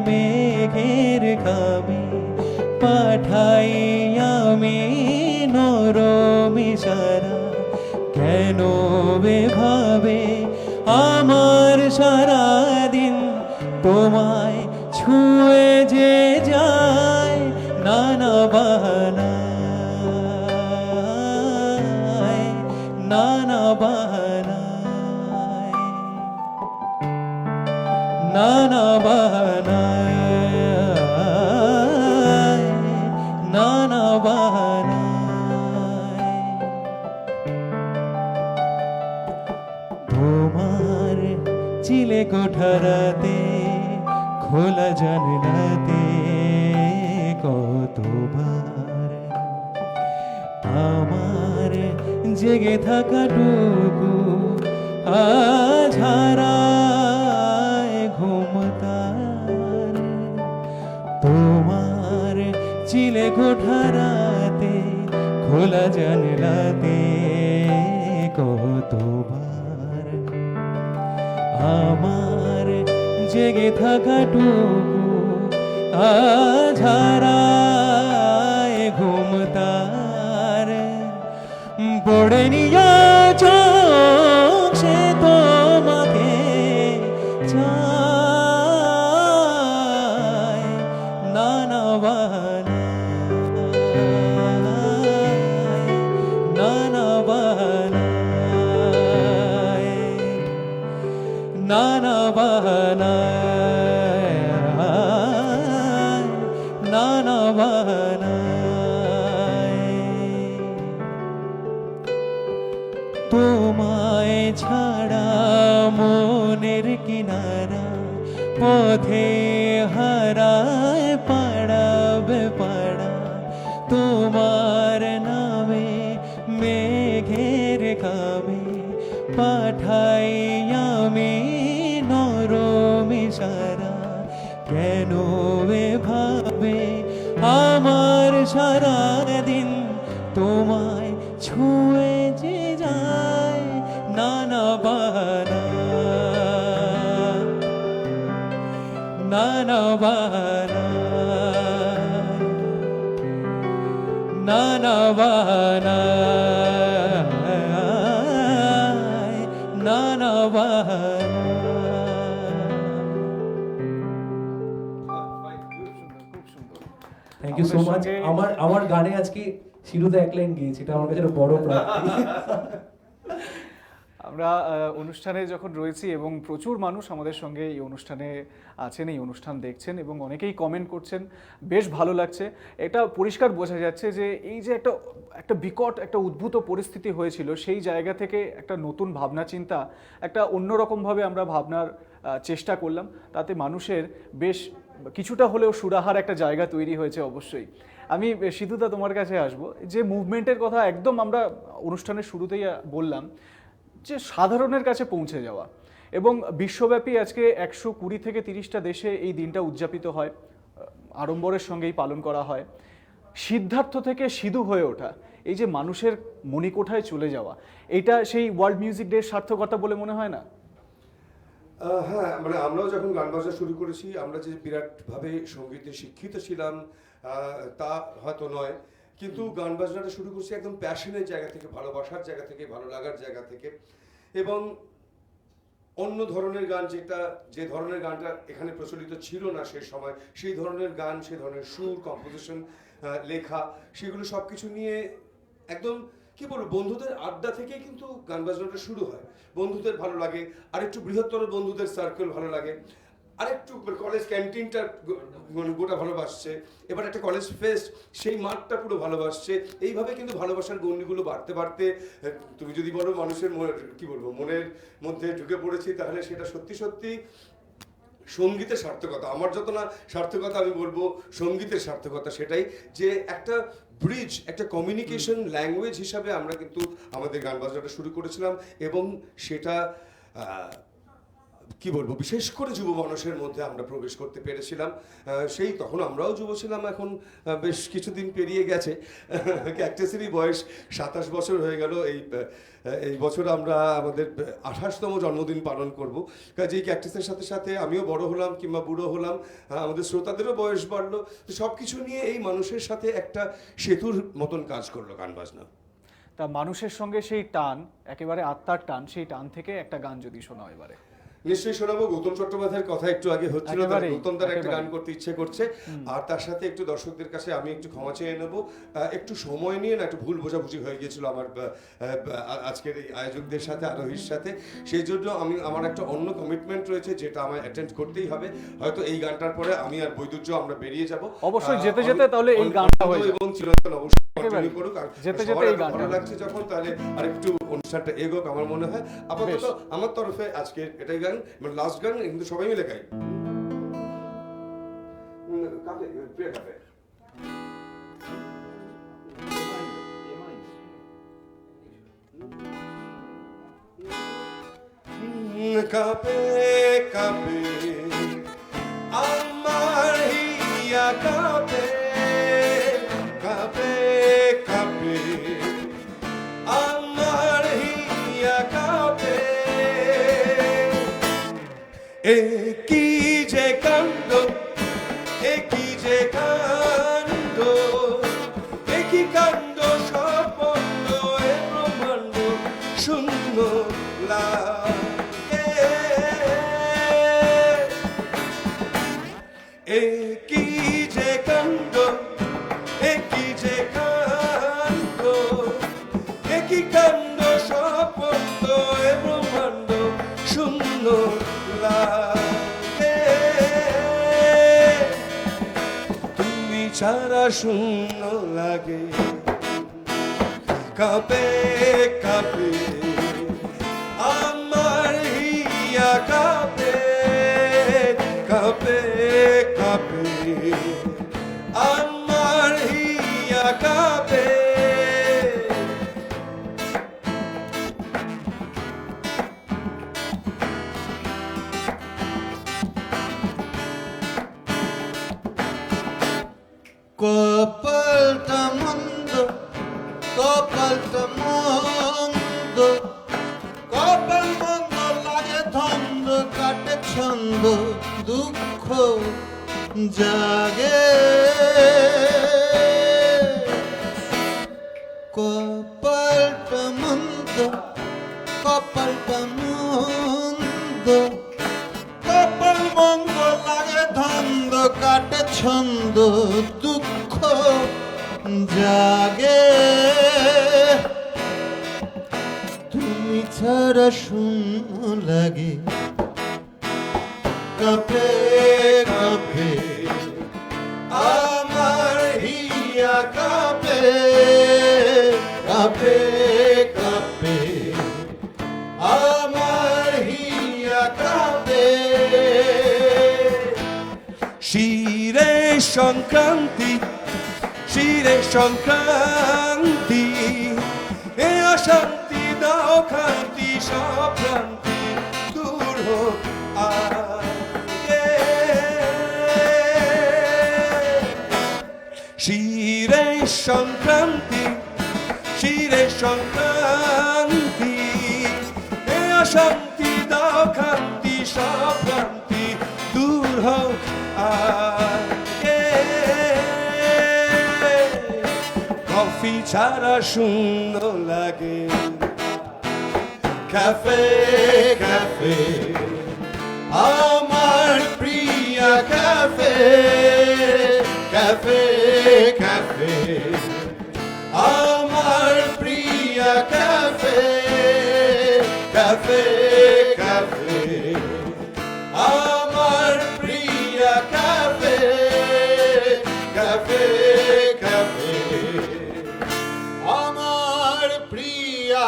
মেঘের খামে পাঠাই আমি নরম ইশারা। কেন ভাবে আমার সারাদিন তোমায় ছুঁয়ে যে যায় নানা বাহানায়, নানা বাহানায়, নানা বাহানায়, নানা বাহানায়। তোমার চিলে কোঠারাতে খোলা জানলাতে কতবার আমার জেগে থাকাটুকু আজ হারায় ঘুমতার তোমার চিলে কোঠারাতে খোলা জানলাতে কতবার আমার জেগে থাকাটুকু আজ হারায় ঘুমতার পড়ে নিয়া চোখ সে তোমাকে চায় নানা বাহানায় নানা বাহানায় নানা বাহানায় নানা বাহানায় তোমায় ছাড়া মনের কিনারা পথে হারায় পাড়াবে পাড়া তোমার নামে মেঘের কামে পাঠাই আমি নরম ইশারা কেন এভাবে আমার সারা দিন তোমায় ছুঁয়ে যে যায় নানা বাহানা নানা বাহানা নানা বাহানা নানা বাহানা খুব সুন্দর। থ্যাংক ইউ সো আমাদের মাচ সঙ্গে- আমার গানে আজকে শিরুদা এক লাইন গেয়েছে, এটা আমার কাছে একটা বড় প্রাপ্তি। আমরা অনুষ্ঠানে যখন রয়েছি এবং প্রচুর মানুষ আমাদের সঙ্গে এই অনুষ্ঠানে আছেন, এই অনুষ্ঠান দেখছেন এবং অনেকেই কমেন্ট করছেন, বেশ ভালো লাগছে। এটা পরিষ্কার বোঝা যাচ্ছে যে এই যে একটা বিকট একটা উদ্ভূত পরিস্থিতি হয়েছিল, সেই জায়গা থেকে একটা নতুন ভাবনা চিন্তা, একটা অন্যরকমভাবে আমরা ভাবনার চেষ্টা করলাম, তাতে মানুষের বেশ কিছুটা হলেও সুরাহার একটা জায়গা তৈরি হয়েছে। অবশ্যই আমি সিধুদা তোমার কাছে আসবো, যে মুভমেন্টের কথা একদম আমরা অনুষ্ঠানের শুরুতেই বললাম, যে সাধারণের কাছে পৌঁছে যাওয়া এবং বিশ্বব্যাপী আজকে 120 থেকে 30টা দেশে এই দিনটা উদযাপিত হয়, আড়ম্বরের সঙ্গেই পালন করা হয়। সিদ্ধার্থ থেকে সিধু হয়ে ওঠা, এই যে মানুষের মণিকোঠায় চলে যাওয়া, এটা সেই ওয়ার্ল্ড মিউজিক ডে সার্থকতা বলে মনে হয় না? হ্যাঁ, মানে আমরাও যখন গান বাজনা শুরু করেছি, আমরা যে বিরাটভাবে সঙ্গীতে শিক্ষিত ছিলাম তা হয়তো নয়, কিন্তু গান বাজনাটা শুরু করছি একদম প্যাশনের জায়গা থেকে, ভালোবাসার জায়গা থেকে, ভালো লাগার জায়গা থেকে। এবং অন্য ধরনের গান, যে ধরনের গানটা এখানে প্রচলিত ছিল না সেই সময়, সেই ধরনের গান, সেই ধরনের সুর, কম্পোজিশন, লেখা, সেগুলো সব কিছু নিয়ে একদম কি বলবো, বন্ধুদের আড্ডা থেকেই কিন্তু গান বাজনাটা শুরু হয়। বন্ধুদের ভালো লাগে, আরেকটু বৃহত্তর বন্ধুদের সার্কেল ভালো লাগে, আরেকটু কলেজ ক্যান্টিনটা গোটা ভালোবাসছে, এবার একটা কলেজ ফেস্ট, সেই মাঠটা পুরো ভালোবাসছে। এইভাবে কিন্তু ভালোবাসার গণ্ডিগুলো বাড়তে বাড়তে, তুমি যদি বলো মানুষের কি বলবো, মনের মধ্যে ঢুকে পড়েছি, তাহলে সেটা সত্যি সত্যি সঙ্গীতের সার্থকতা। আমার যত না সার্থকতা, আমি বলবো সঙ্গীতের সার্থকতা। সেটাই যে একটা ব্রিজ, একটা কমিউনিকেশন ল্যাঙ্গুয়েজ হিসাবে আমরা কিন্তু আমাদের গান বাজনাটা শুরু করেছিলাম, এবং সেটা কি বলবো, বিশেষ করে যুব মানুষের মধ্যে আমরা প্রবেশ করতে পেরেছিলাম। সেই তখন আমরাও যুব ছিলাম, এখন বেশ কিছুদিন পেরিয়ে গেছে, ক্যাকটাসেরই বয়স 27 বছর হয়ে গেল। এই বছর আমরা আমাদের 28তম জন্মদিন পালন করব। কাজেই ক্যাকটাসের সাথে সাথে আমিও বড় হলাম কিংবা বুড়ো হলাম, আমাদের শ্রোতাদেরও বয়স বাড়লো। তো সব কিছু নিয়ে এই মানুষের সাথে একটা সেতুর মতন কাজ করলো গান বাজনা। তা মানুষের সঙ্গে সেই টান, একেবারে আত্মার টান, সেই টান থেকে একটা গান যদি শোনা এবারে। নিশ্চয়ই শোনাবো। গৌতম চট্টোপাধ্যায়ের কথা একটু আগে হচ্ছিল, গৌতম দার একটা গান করতে ইচ্ছে করছে, আর তার সাথে একটু দর্শকদের কাছে আমি একটু ক্ষমা চেয়ে নেবো, একটু সময় নিয়ে না একটু ভুল বোঝাবুঝি হয়ে গিয়েছিল আমার আজকের এই আয়োজকদের সাথে, আরোহীর সাথে। সেই জন্য আমার একটা অন্য কমিটমেন্ট রয়েছে, যেটা আমায় অ্যাটেন্ড করতেই হবে। হয়তো এই গানটার পরে আমি আর বৈদুর্য আমরা বেরিয়ে যাব অবশ্যই যেতে যেতে তাহলে এই গানটা হয়ে যাবে, এবং চিরন্তন অবশ্যই কন্টিনিউ করুক। আর যেতে যেতে এই গানটা ভালো লাগছে যখন, তাহলে আরেকটু অনুষ্ঠানটা এগোক আমার মনে হয়। আপাতত আমার তরফে আজকে এটাই গান, মানে লাস্ট গান, কিন্তু সবাই মিলে গাই। কাকে প্রিয়া কাকে কাঁপে কাঁপে আমার হিয়া কাঁপে কাঁপে কাঁপে আমার হিয়া কাঁপে এ কি যে কাণ্ড এ কি যে কাণ্ড এ কি কাণ্ড সব বন্ধ এ ব্রহ্মাণ্ড শূন্য লাগে এ কি যে কাণ্ড এ কি যে কাণ্ড এ কি কাণ্ড সব বন্ধ এ ব্রহ্মাণ্ড শূন্য লাগে তুমি ছাড়া শূন্য লাগে কাঁপে কাঁপে আমার হিয়া কাঁপে কাঁপে কাঁপে আমার হিয়া কাঁপে কপালটা মন্দ কপালটা মন্দ কপাল মন্দ লাগে ধন্দ কাটে ছন্দ দুঃখ জাগে কপালটা মন্দ কপালটা মন্দ কপাল মন্দ লাগে ধন্দ কাটে ছন্দ দুঃখ জাগে তুমি ছাড়া শূন্য লাগে কাঁপে কাঁপে আমার হিয়া কাঁপে কাঁপে কাঁপে আমার হিয়া কাঁপে শিরে সংক্রান্তি শিরে সংক্রান্তি এ অশান্তি দাও খান্তি সব ভ্রান্তি দূর হোক আগে শিরে সংক্রান্তি শিরে সংক্রান্তি এ অশান্তি দাও খান্তি সব ভ্রান্তি দূর হোক আগে কফি ছাড়া শূন্য লাগে ক্যাফে ক্যাফে আমার প্রিয়া ক্যাফে ক্যাফে ক্যাফে আমার প্রিয়া ক্যাফে ক্যাফে ক্যাফে আমার প্রিয়া ক্যাফে ক্যাফে ক্যাফে আমার প্রিয়া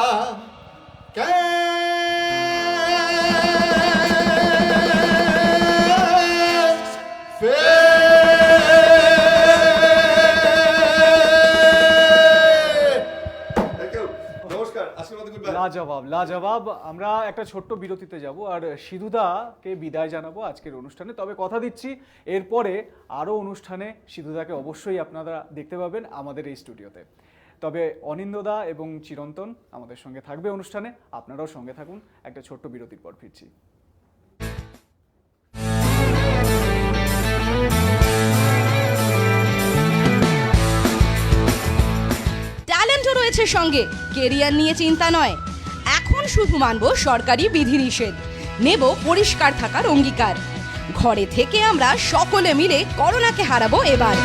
নমস্কার আশীর্বাদ গুডবাই লাজবাব লাজবাব। আমরা একটা ছোট্ট বিরতিতে যাব আর সিধুদাকে বিদায় জানাবো আজকের অনুষ্ঠানে। তবে কথা দিচ্ছি এরপরে আরও অনুষ্ঠানে সিধুদাকে অবশ্যই আপনারা দেখতে পাবেন আমাদের এই স্টুডিওতে। তবে অনিন্দদা এবং চিরন্তন আমাদের সঙ্গে থাকবে অনুষ্ঠানে, আপনারাও সঙ্গে থাকুন। একটা ছোট্ট বিরতির পর ফিরছি। ট্যালেন্টও রয়েছে সঙ্গে, কেরিয়ার নিয়ে চিন্তা নয়। এখন শুধু মানব সরকারি বিধিনিষেধ, নেব পরিষ্কার থাকার অঙ্গীকার। ঘরে থেকে আমরা সকলে মিলে করোনাকে হারাবো এবার।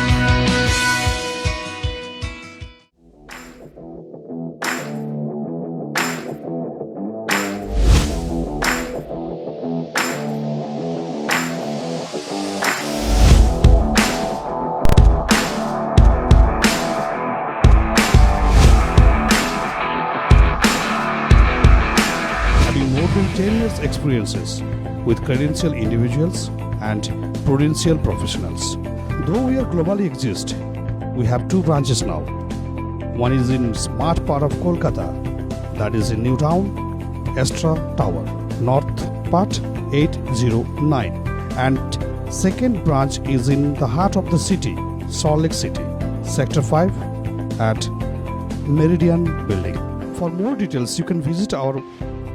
Having more than 10 years experiences with credentialed individuals and prudential professionals. Though we are globally exist, we have 2 branches now. One is in smart part of Kolkata, that is in New Town, Astra Tower, North Part 809, and second branch is in the heart of the city, Salt Lake City, Sector 5 at Meridian Building. For more details, you can visit our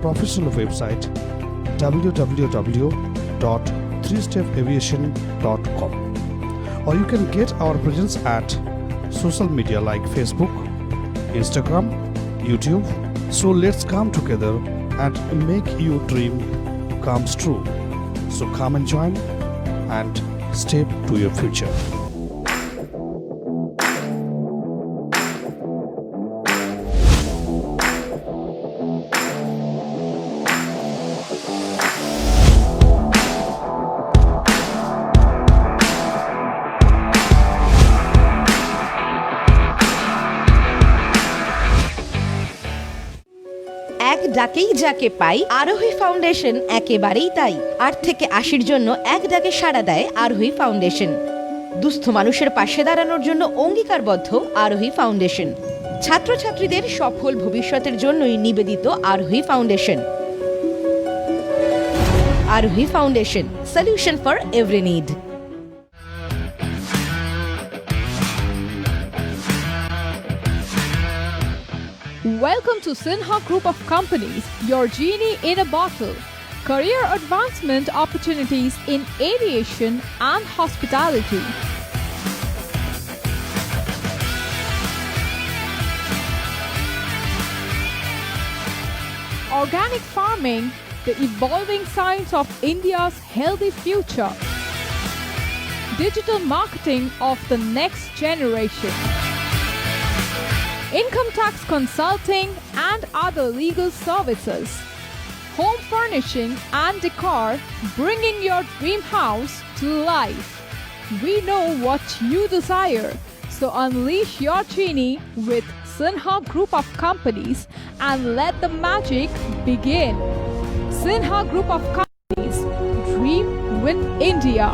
professional website www.threestepaviation.com, or you can get our presence at social media like Facebook, Instagram, YouTube. So let's come together and make your dream comes true. So come and join and step to your future. এক ডাকেই যাকে পাই, আরোহী foundation একেবারেই তাই। 8 থেকে 80-র জন্য এক ডাকে সাড়া দেয় আরোহী ফাউন্ডেশন। দুস্থ মানুষের পাশে দাঁড়ানোর জন্য অঙ্গীকারবদ্ধ আরোহী ফাউন্ডেশন। ছাত্রছাত্রীদের সফল ভবিষ্যতের জন্যই নিবেদিত আরোহী ফাউন্ডেশন। আরোহী foundation, solution for every need. Welcome to Sinha Group of Companies, your genie in a bottle. Career advancement opportunities in aviation and hospitality. Organic farming, the evolving science of India's healthy future. Digital marketing of the next generation. Income tax consulting and other legal services. Home furnishing and decor, bringing your dream house to life. We know what you desire, so unleash your genie with Sinha Group of Companies and let the magic begin. Sinha Group of Companies, dream with India.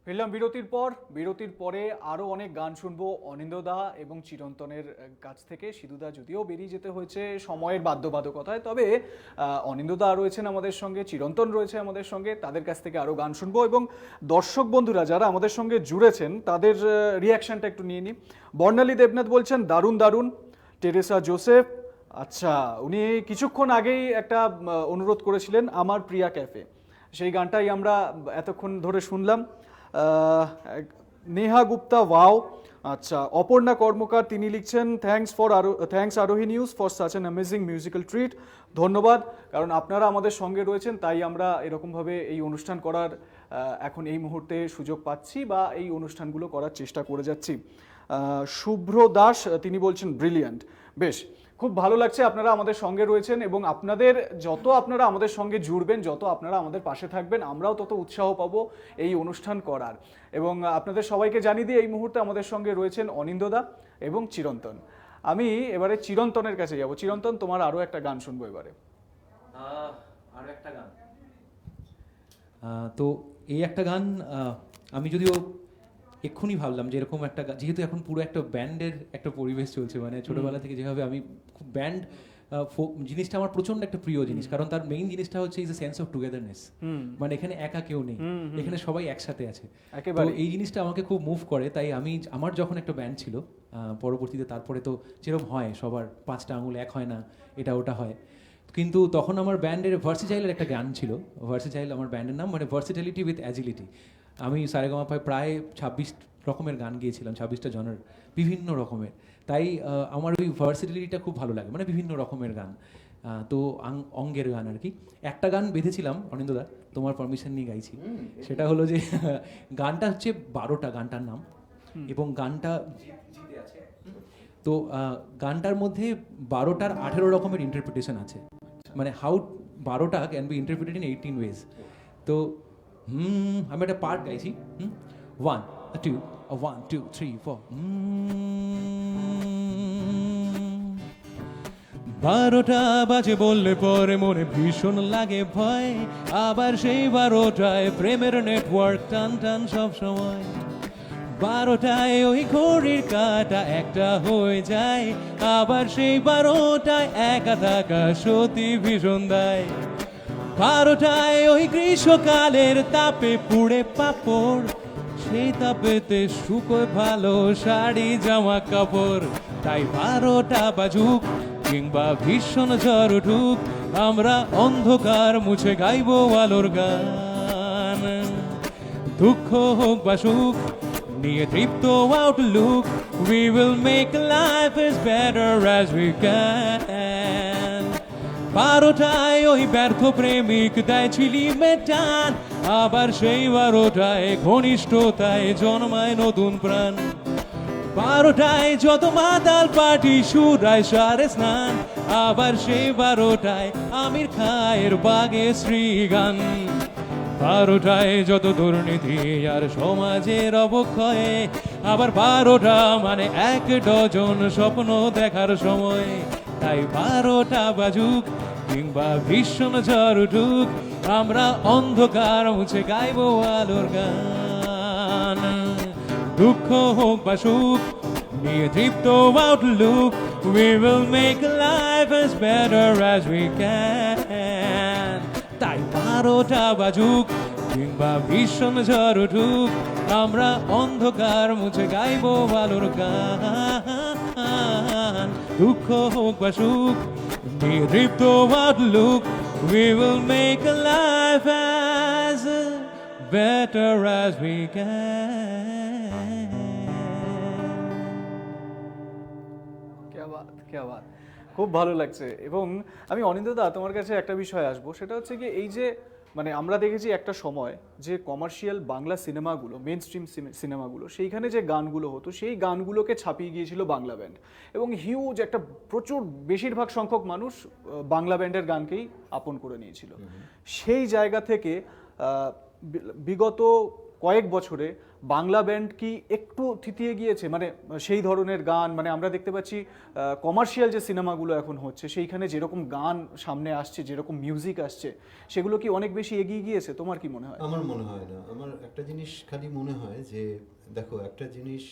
ফিরলাম বিরতির পরে আরও অনেক গান শুনবো অনিন্দদা এবং চিরন্তনের কাছ থেকে। সিধুদা যদিও বেরিয়ে যেতে হয়েছে সময়ের বাধ্যবাধকতায়, তবে অনিন্দদা রয়েছেন আমাদের সঙ্গে, চিরন্তন রয়েছে আমাদের সঙ্গে, তাদের কাছ থেকে আরও গান শুনবো এবং দর্শক বন্ধুরা যারা আমাদের সঙ্গে জুড়েছেন তাদের রিয়াকশনটা একটু নিয়ে নিই। বর্ণালী দেবনাথ বলছেন দারুণ দারুণ। টেরেসা জোসেফ, আচ্ছা, উনি কিছুক্ষণ আগেই একটা অনুরোধ করেছিলেন আমার প্রিয়া ক্যাফে, সেই গানটাই আমরা এতক্ষণ ধরে শুনলাম। নেহা গুপ্তা, ওয়াও। আচ্ছা, অপর্ণা কর্মকার তিনি লিখছেন থ্যাঙ্কস আরোহী news for such an amazing musical treat. ধন্যবাদ, কারণ আপনারা আমাদের সঙ্গে রয়েছেন তাই আমরা এরকমভাবে এই অনুষ্ঠান করার এখন এই মুহূর্তে সুযোগ পাচ্ছি বা এই অনুষ্ঠানগুলো করার চেষ্টা করে যাচ্ছি। শুভ্র দাস তিনি বলছেন ব্রিলিয়ান্ট। বেশ, খুব ভালো লাগছে আপনারা আমাদের সঙ্গে রয়েছেন এবং যত আপনারা আমাদের সঙ্গে জুড়বেন, যত আপনারা আমাদের পাশে থাকবেন, আমরাও তত উৎসাহ পাবো এই অনুষ্ঠান করার। এবং আপনাদের সবাইকে জানিয়ে দিয়ে এই মুহূর্তে আমাদের সঙ্গে রয়েছেন অনিন্দদা এবং চিরন্তন। আমি এবারে চিরন্তনের কাছে যাব। চিরন্তন, তোমার আরও একটা গান শুনবো এবারে। আরও একটা গান, তো এই একটা গান আমি যদিও এক্ষুনি ভাবলাম যে এরকম একটা, যেহেতু এখন পুরো একটা ব্যান্ডের একটা পরিবেশ চলছে, মানে ছোটোবেলা থেকে যেভাবে আমি খুব ব্যান্ড জিনিসটা আমার প্রচন্ড একটা প্রিয় জিনিস, কারণ তার মেইন জিনিসটা হচ্ছে is a sense of togetherness. মানে এখানে একা কেউ নেই, এখানে সবাই একসাথে আছে। তো এই জিনিসটা আমাকে খুব মুভ করে। তাই আমার যখন একটা ব্যান্ড ছিল, পরবর্তীতে তারপরে তো যেরকম হয় সবার 5টা আঙুল এক হয় না, এটা ওটা হয়, কিন্তু তখন আমার ব্যান্ডের ভার্সিটাইলের একটা গান ছিল। ভার্সিটাইল আমার ব্যান্ডের নাম, মানে ভার্সিটালিটি উইথ অ্যাজিলিটি। আমি সারেগামাপায় প্রায় 26 রকমের গান গিয়েছিলাম, 26টা জনের বিভিন্ন রকমের। তাই আমার ওই ভার্সিটালিটিটা খুব ভালো লাগে, মানে বিভিন্ন রকমের গান, তো অঙ্গের গান আর কি। একটা গান বেঁধেছিলাম অনিন্দদা, তোমার পারমিশন নিয়ে গাইছি। সেটা হলো যে গানটা হচ্ছে 12টা গানটার নাম, এবং গানটা জিতে আছে। তো গানটার মধ্যে 12টার 18 রকমের ইন্টারপ্রিটেশন আছে, মানে হাউ 12টা can be interpreted in 18 ways. তো আমি একটা পার্ট গাইছি, 1 2 1 2 3 4। 12টা বাজে বললে পরে মনে ভীষণ লাগে ভয়, আবার সেই 12টায় প্রেমের নেটওয়ার্ক টান টান সব সময়। 12টায় ওই ঘড়ির কাঁটা একটা হয়ে যায়, আবার সেই 12টায় একা থাকা সত্যি ভীষণ দায়। 12টায় ওই গ্রীষ্মকালের তাপে পুড়ে পাপড়, সেই তাপেতে শুকোয় ভালো শাড়ি জামা কাপড়। তাই 12টা বাজুক কিংবা ভীষণ ঝড় উঠুক, আমরা অন্ধকার মুছে গাইবো আলোর গান। দুঃখ হোক বা সুখ নিয়ে তৃপ্ত Outlook, we will make life as better as we can. 12টায় ওই ব্যর্থ প্রেমিক দেয় ছিলিমে টান, আবার সেই 12টায় ঘনিষ্ঠতায় জন্মায় নতুন প্রাণ। 12টায় যত মাতাল পার্টি সুরায় সারে স্নান, আবার সেই 12টায় আমির খায়ের বাগে শ্রীগান। 12টায় যত দুর্নীতি আর সমাজের অবক্ষয়ে, আবার 12টা মানে 1 ডজন স্বপ্ন দেখার সময়। তাই 12টা বাজুক কিংবা ভীষণ ঝড় উঠুক, আমরা অন্ধকার মুছে গাইবো আলোর গান। দুঃখ হোক বা সুখ নিয়ে তৃপ্ত Outlook, we will make life as better as we can. তাই 12টা বাজুক কিংবা ভীষণ ঝড় উঠুক, আমরা অন্ধকার মুছে গাইবো আলোর গান। দুঃখ হোক বা সুখ নিয়ে তৃপ্ত Outlook, we will make life as better as we can. क्या बात, খুব ভালো লাগছে। এবং আমি অনিন্দ্যদা তোমার কাছে একটা বিষয় আসবো, সেটা হচ্ছে কি এই যে মানে আমরা দেখেছি একটা সময় যে কমার্শিয়াল বাংলা সিনেমাগুলো, মেন স্ট্রিম সিনেমাগুলো, সেইখানে যে গানগুলো হতো সেই গানগুলোকে ছাপিয়ে গিয়েছিল বাংলা ব্যান্ড, এবং হিউজ একটা প্রচুর বেশিরভাগ সংখ্যক মানুষ বাংলা ব্যান্ডের গানকেই আপন করে নিয়েছিল। সেই জায়গা থেকে বিগত কয়েক বছরে বাংলা ব্যান্ড কি একটু থিতিয়ে গিয়েছে? মানে সেই ধরনের গান, মানে আমরা দেখতে পাচ্ছি কমার্শিয়াল যে সিনেমাগুলো এখন হচ্ছে সেইখানে যেরকম গান সামনে আসছে, যেরকম মিউজিক আসছে, সেগুলো কি অনেক বেশি এগিয়ে গিয়েছে? তোমার কি মনে হয়? আমার মনে হয় না। আমার একটা জিনিস খালি মনে হয় যে দেখো, একটা জিনিস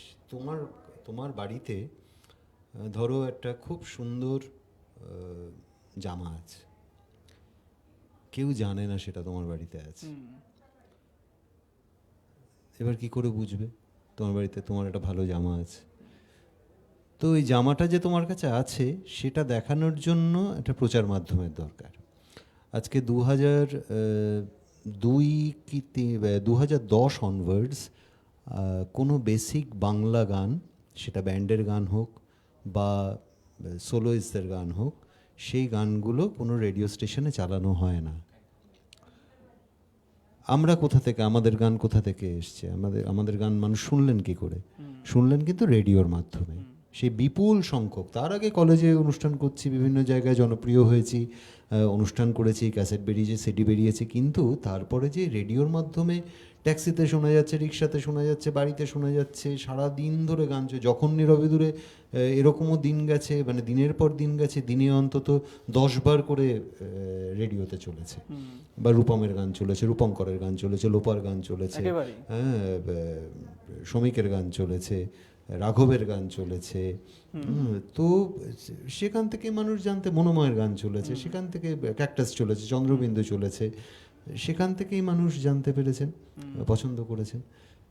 তোমার বাড়িতে ধরো একটা খুব সুন্দর জামা আছে, কেউ জানে না সেটা তোমার বাড়িতে আছে। এবার কি করে বুঝবে তোমার বাড়িতে তোমার একটা ভালো জামা আছে? তো এই জামাটা যে তোমার কাছে আছে সেটা দেখানোর জন্য একটা প্রচার মাধ্যমের দরকার। আজকে 2010 অনওয়ার্ডস কোনো বেসিক বাংলা গান, সেটা ব্যান্ডের গান হোক বা সোলোইস্টদের গান হোক, সেই গানগুলো কোনো রেডিও স্টেশনে চালানো হয় না। আমরা কোথা থেকে, আমাদের গান কোথা থেকে এসছে? আমাদের গান মানুষ শুনলেন কি করে? শুনলেন কিন্তু রেডিওর মাধ্যমে। সেই বিপুল সংখ্যক, তার আগে কলেজে অনুষ্ঠান করছি, বিভিন্ন জায়গায় জনপ্রিয় হয়েছি, অনুষ্ঠান করেছি, ক্যাসেট বেরিয়েছে, সিডি বেরিয়েছে, কিন্তু তারপরে যে রেডিওর মাধ্যমে ট্যাক্সিতে শোনা যাচ্ছে, রিক্সাতে শোনা যাচ্ছে, বাড়িতে শোনা যাচ্ছে, সারা দিন ধরে গান চলছে। যখন নীরবে দূরে এরকমও দিন গেছে, মানে দিনের পর দিন গেছে, দিনে অন্তত 10 বার করে রেডিওতে চলেছে, বা রূপমের গান চলেছে, রূপঙ্করের গান চলেছে, লোপার গান চলেছে, হ্যাঁ, শ্রমিকের গান চলেছে, রাঘবের গান চলেছে। তো সেখান থেকে মানুষ জানতে, মনোময়ের গান চলেছে, সেখান থেকে ক্যাকটাস চলেছে, চন্দ্রবিন্দু চলেছে, সেখান থেকেই মানুষ জানতে পেরেছেন, পছন্দ করেছেন।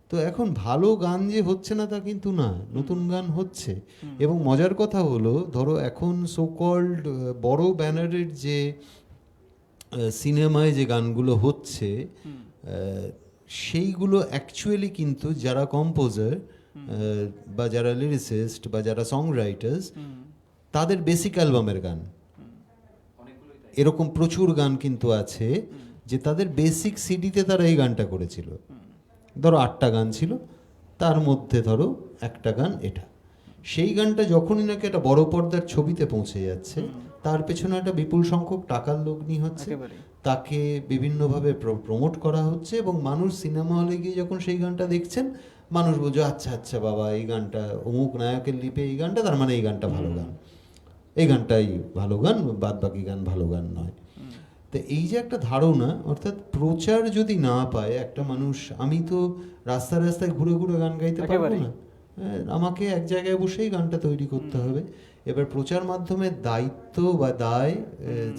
তো এখন ভালো গান যে হচ্ছে না তা কিন্তু না, নতুন গান হচ্ছে। এবং মজার কথা হলো, ধরো এখন সো কল্ড বড় ব্যানারের যে সিনেমায় যে গানগুলো হচ্ছে, সেইগুলো অ্যাকচুয়ালি কিন্তু যারা কম্পোজার বা যারা লিরিসিস্ট বা যারা সং রাইটার্স, তাদের বেসিক অ্যালবামের গান। এরকম প্রচুর গান কিন্তু আছে যে তাদের বেসিক সিডিতে তারা এই গানটা করেছিল। ধরো 8টা গান ছিল, তার মধ্যে ধরো একটা গান এটা। সেই গানটা যখনই নাকি একটা বড় পর্দার ছবিতে পৌঁছে যাচ্ছে, তার পেছনে একটা বিপুল সংখ্যক টাকার লগ্নি হচ্ছে, তাকে বিভিন্নভাবে প্রমোট করা হচ্ছে, এবং মানুষ সিনেমা হলে গিয়ে যখন সেই গানটা দেখছেন, মানুষ বলছে আচ্ছা আচ্ছা বাবা, এই গানটা অমুক নায়কের লিপে এই গানটা, তার মানে এই গানটা ভালো গান। এই গানটাই ভালো গান, বাদ বাকি গান ভালো গান নয়। তো এই যে একটা ধারণা, অর্থাৎ প্রচার যদি না পায় একটা মানুষ, আমি তো রাস্তায় রাস্তায় ঘুরে ঘুরে গান গাইতে পারবো একেবারেই। না, আমাকে এক জায়গায় বসেই গানটা তৈরি করতে হবে। এবার প্রচার মাধ্যমের দায়িত্ব বা দায়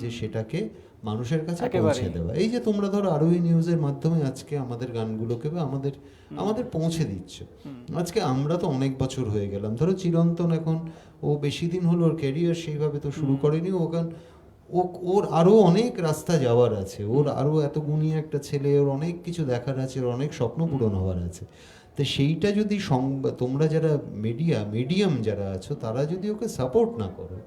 যে সেটাকে মানুষের কাছে একেবারেই। পৌঁছে দেওয়া। এই যে তোমরা ধরো আরোহী নিউজের মাধ্যমে আজকে আমাদের গানগুলোকে বা আমাদের পৌঁছে দিচ্ছ। আজকে আমরা তো অনেক বছর হয়ে গেলাম, ধরো চিরন্তন এখন ও বেশি দিন হলো, ওর ক্যারিয়ার সেইভাবে তো শুরু করেনি, ওর আরো অনেক রাস্তা যাওয়ার আছে, ওর আরো এত গুণী একটা ছেলে, ওর অনেক কিছু দেখার আছে, ওর অনেক স্বপ্ন পূরণ হওয়ার আছে। তো সেইটা যদি তোমরা যারা মিডিয়াম যারা আছো তারা যদি ওকে সাপোর্ট না করো,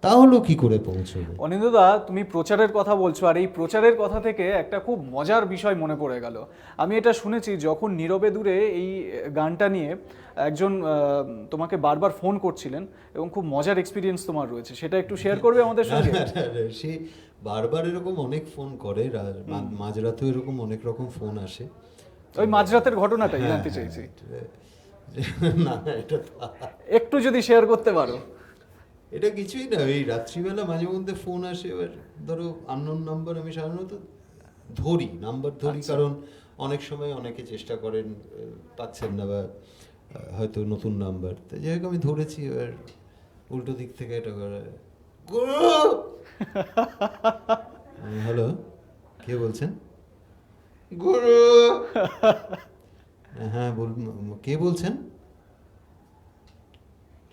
তাহলে কি করে পৌঁছবে? অনিন্দদা, তুমি প্রচারের কথা বলছো, আর এই প্রচারের কথা থেকে একটা খুব মজার বিষয় মনে পড়ে গেল। আমি এটা শুনেছি যখন নীরবে দূরে এই গানটা নিয়ে একজন তোমাকে বারবার ফোন করছিলেন এবং খুব মজার এক্সপিরিয়েন্স তোমার রয়েছে, সেটা একটু শেয়ার করবে আমাদের সঙ্গে? সে বারবার এরকম অনেক ফোন করে, মাঝরাতেও এরকম অনেক রকম ফোন আসে। ওই মাঝরাতের ঘটনাটাই জানতে চাইছি। না, এটা একটু যদি শেয়ার করতে পারো। এটা কিছুই না, এই রাত্রিবেলা মাঝে মধ্যে ফোন আসে। এবার ধরো আননোন নাম্বার, আমি সাধারণত নাম্বার ধরি, কারণ অনেক সময় অনেকে চেষ্টা করেন, পাচ্ছেন না, বা হয়তো নতুন নাম্বার। তো যাই হোক আমি ধরেছি, এবার উল্টো দিক থেকে এটা করে, হ্যালো, কে বলছেন? গুরু। হ্যাঁ কে বলছেন?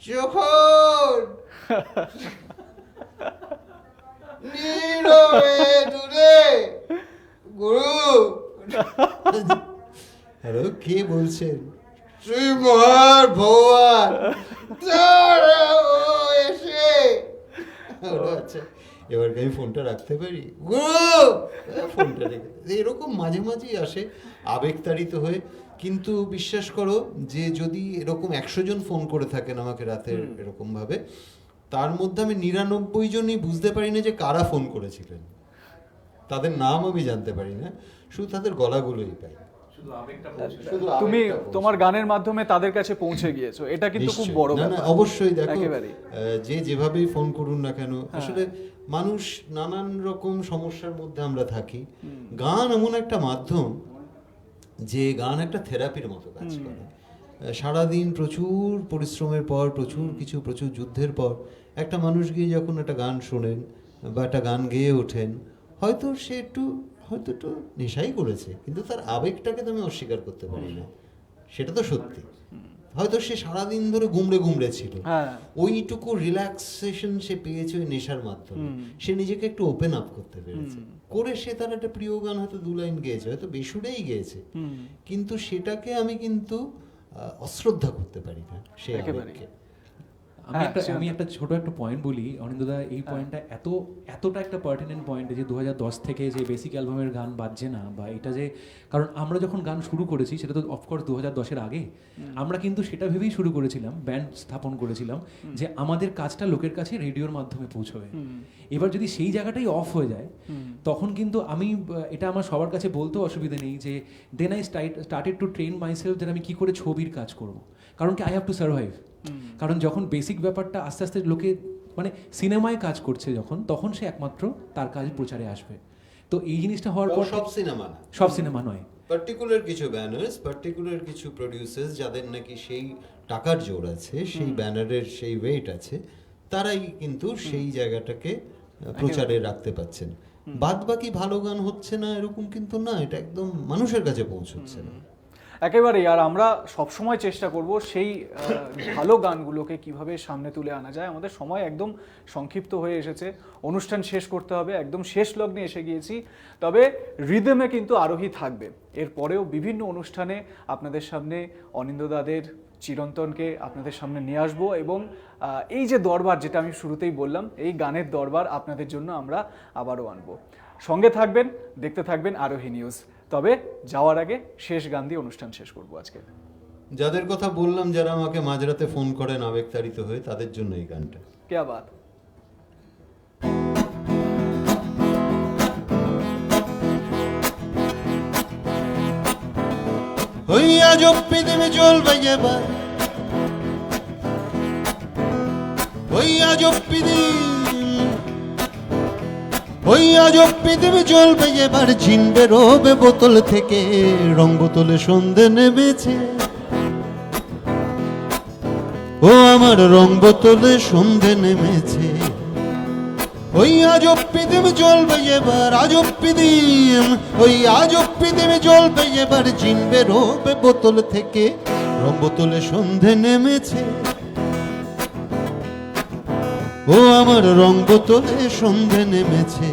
যখন নীরবে দূরে গুরু। হ্যালো, কে বলছেন? শ্রী মহার ভগবান এসে। আচ্ছা, এবার আমি ফোনটা রাখতে পারি? গুরু, ফোনটা রেখে। এরকম মাঝে মাঝেই আসে আবেগতাড়িত হয়ে। কিন্তু বিশ্বাস করো যে যদি এরকম 100 জন ফোন করে থাকেন আমাকে রাতের এরকম ভাবে, তার মধ্যে আমি 99 জনই বুঝতে পারি না যে কারা ফোন করেছিলেন, তাদের নাম আমি জানতে পারি না, শুধু তাদের গলাগুলোই পাই। তুমি তোমার গানের মাধ্যমে তাদের কাছে পৌঁছে গিয়েছো, এটা কিন্তু খুব বড় ব্যাপার। অবশ্যই। দেখো, একেবারেই। যে যেভাবেই ফোন করুন না কেন, আসলে মানুষ নানান রকম সমস্যার মধ্যে আমরা থাকি। গান এমন একটা মাধ্যম যে গান একটা থেরাপির মতো কাজ করে। সারাদিন প্রচুর পরিশ্রমের পর, প্রচুর যুদ্ধের পর একটা মানুষ গিয়ে যখন একটা গান শোনেন বা একটা গান গেয়ে ওঠেন, হয়তো সে একটু নেশাই করেছে, কিন্তু তার আবেগটাকে তো আমি অস্বীকার করতে পারি না, সেটা তো সত্যি। হয়তো সে সারাদিন ধরে গুমড়ে ছিল, ওইটুকু রিল্যাক্সেশন সে পেয়েছে ওই নেশার মাধ্যমে, সে নিজেকে একটু ওপেন আপ করতে পেরেছে, করে সে তার একটা প্রিয় গান হয়তো 2 লাইন গেয়েছে, হয়তো বেসুরেই গেয়েছে, কিন্তু সেটাকে আমি কিন্তু অশ্রদ্ধা করতে পারি না সে আবেগকে। আমি একটা ছোট একটা পয়েন্ট বলি অনিন্দদা, এই পয়েন্টটা এতটা একটা পার্টিনেন্ট পয়েন্ট যে 2010 থেকে যে বেসিক অ্যালবামের গান বাজছে না, বা এটা যে, কারণ আমরা যখন গান শুরু করেছি সেটা তো অফকোর্স 2010-এর আগে, আমরা কিন্তু সেটা ভেবেই শুরু করেছিলাম, ব্যান্ড স্থাপন করেছিলাম যে আমাদের কাজটা লোকের কাছে রেডিওর মাধ্যমে পৌঁছবে। এবার যদি সেই জায়গাটাই অফ হয়ে যায়, তখন কিন্তু এটা আমার সবার কাছে বলতেও অসুবিধা নেই যে then I started to train myself যে আমি কি করে ছবির কাজ করব, কারণ কি আই হ্যাভ টু সার্ভাইভ। কারণ যখন বেসিক ব্যাপারটা আস্তে আস্তে লোকে মানে সিনেমায় কাজ করছে তখন সে একমাত্র তার কাজ প্রচারে আসবে। তো এই জিনিসটা হওয়ার পর সব সিনেমা নয়, পার্টিকুলার কিছু ব্যানার্স, পার্টিকুলার কিছু প্রডিউসার্স যাদের নাকি সেই টাকার জোর আছে, সেই ব্যানারের সেই ওয়েট আছে, তারাই কিন্তু সেই জায়গাটাকে প্রচারে রাখতে পারছেন। বাদ বাকি ভালো গান হচ্ছে না এরকম কিন্তু না, এটা একদম মানুষের কাছে পৌঁছচ্ছে না। একেবারেই। আর আমরা সবসময় চেষ্টা করব সেই ভালো গানগুলোকে কিভাবে সামনে তুলে আনা যায়। আমাদের সময় একদম সংক্ষিপ্ত হয়ে এসেছে, অনুষ্ঠান শেষ করতে হবে, একদম শেষ লগ্নে এসে গিয়েছি। তবে রিদমে কিন্তু আরোহী থাকবে, এরপরেও বিভিন্ন অনুষ্ঠানে আপনাদের সামনে অনিন্দদাদের, চিরন্তনকে আপনাদের সামনে নিয়ে আসবো, এবং এই যে দরবার, যেটা আমি শুরুতেই বললাম, এই গানের দরবার আপনাদের জন্য আমরা আবারও আনবো। সঙ্গে থাকবেন, দেখতে থাকবেন আরোহী নিউজ। তবে যাওয়ার আগে শেষ গান দিয়ে অনুষ্ঠান শেষ করবো আজকে। যাদের কথা বললাম, যারা আমাকে মাঝরাতে ফোন করেন আবেগতাড়িত হয়ে, তাদের জন্য এই গানটা। क्या बात। হইয়া জপ্পি দিবি চলবে এবার, ওই আজব পৃথিবী, ওই আজব পৃথিবী জ্বলবে এবার, ঝিন বেরোবে বোতল থেকে, রং বোতলে সন্ধে নেমেছে। ও আমার রং বোতলে সন্ধে নেমেছে। ওই আজব পৃথিবী জ্বলবে এবার, আজব পৃথিবী, ওই আজব পৃথিবী জ্বলবে এবার, ঝিন বেরোবে বোতল থেকে, রং বোতলে সন্ধে নেমেছে। ও আমার রং বোতলে সন্ধে নেমেছে।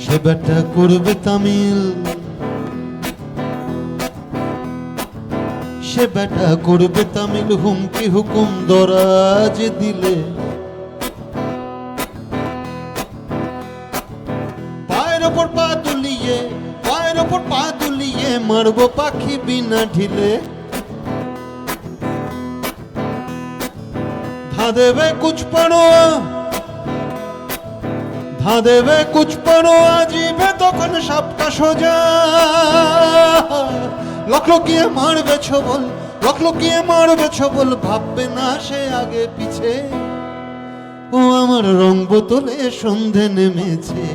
সে ব্যাটা করবে তামিল, সে ব্যাটা করবে তামিল, হুমকি হুকুম দরাজ দিলে। পায়ের ওপর পা দুলিয়ে, পায়ের ওপর পা দুলিয়ে, মারবো পাখি বিনা ঢিলে। धा देवे कुछ पड़ोआ, धा देवे कुछ पड़ोआ, जीवे तखन सबटा सोजा। लखलकिए मारबे छबल, लखलकिए मारबे छबल, भाबबे ना से आगे पीछे। ও আমার রং বোতলে সন্ধে নেমেছে।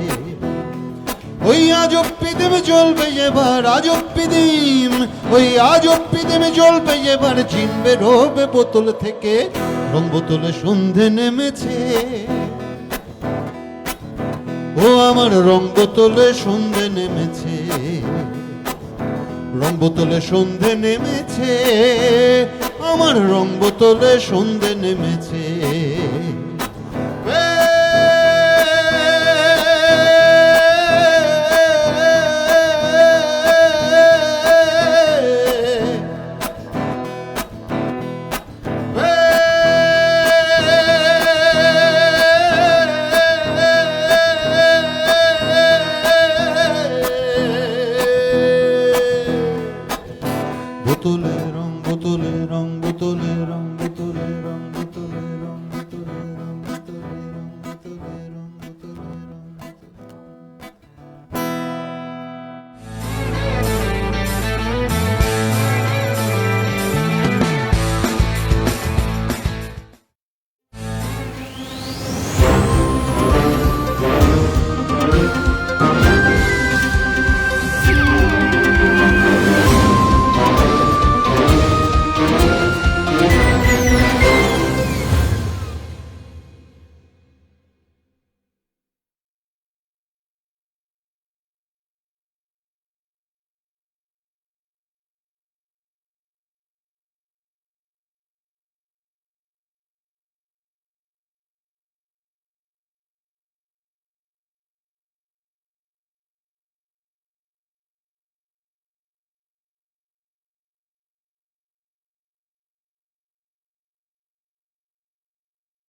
ওই আজব পৃথিবী জ্বলবে এবার, আজব পৃথিবী, ওই আজব পৃথিবী জ্বলবে এবার, ঝিন বেরোবে বোতল থেকে, রং বোতলে সন্ধে নেমেছে। ও আমার রং বোতলে সন্ধে নেমেছে, রং বোতলে সন্ধে নেমেছে, আমার রং বোতলে সন্ধে নেমেছে।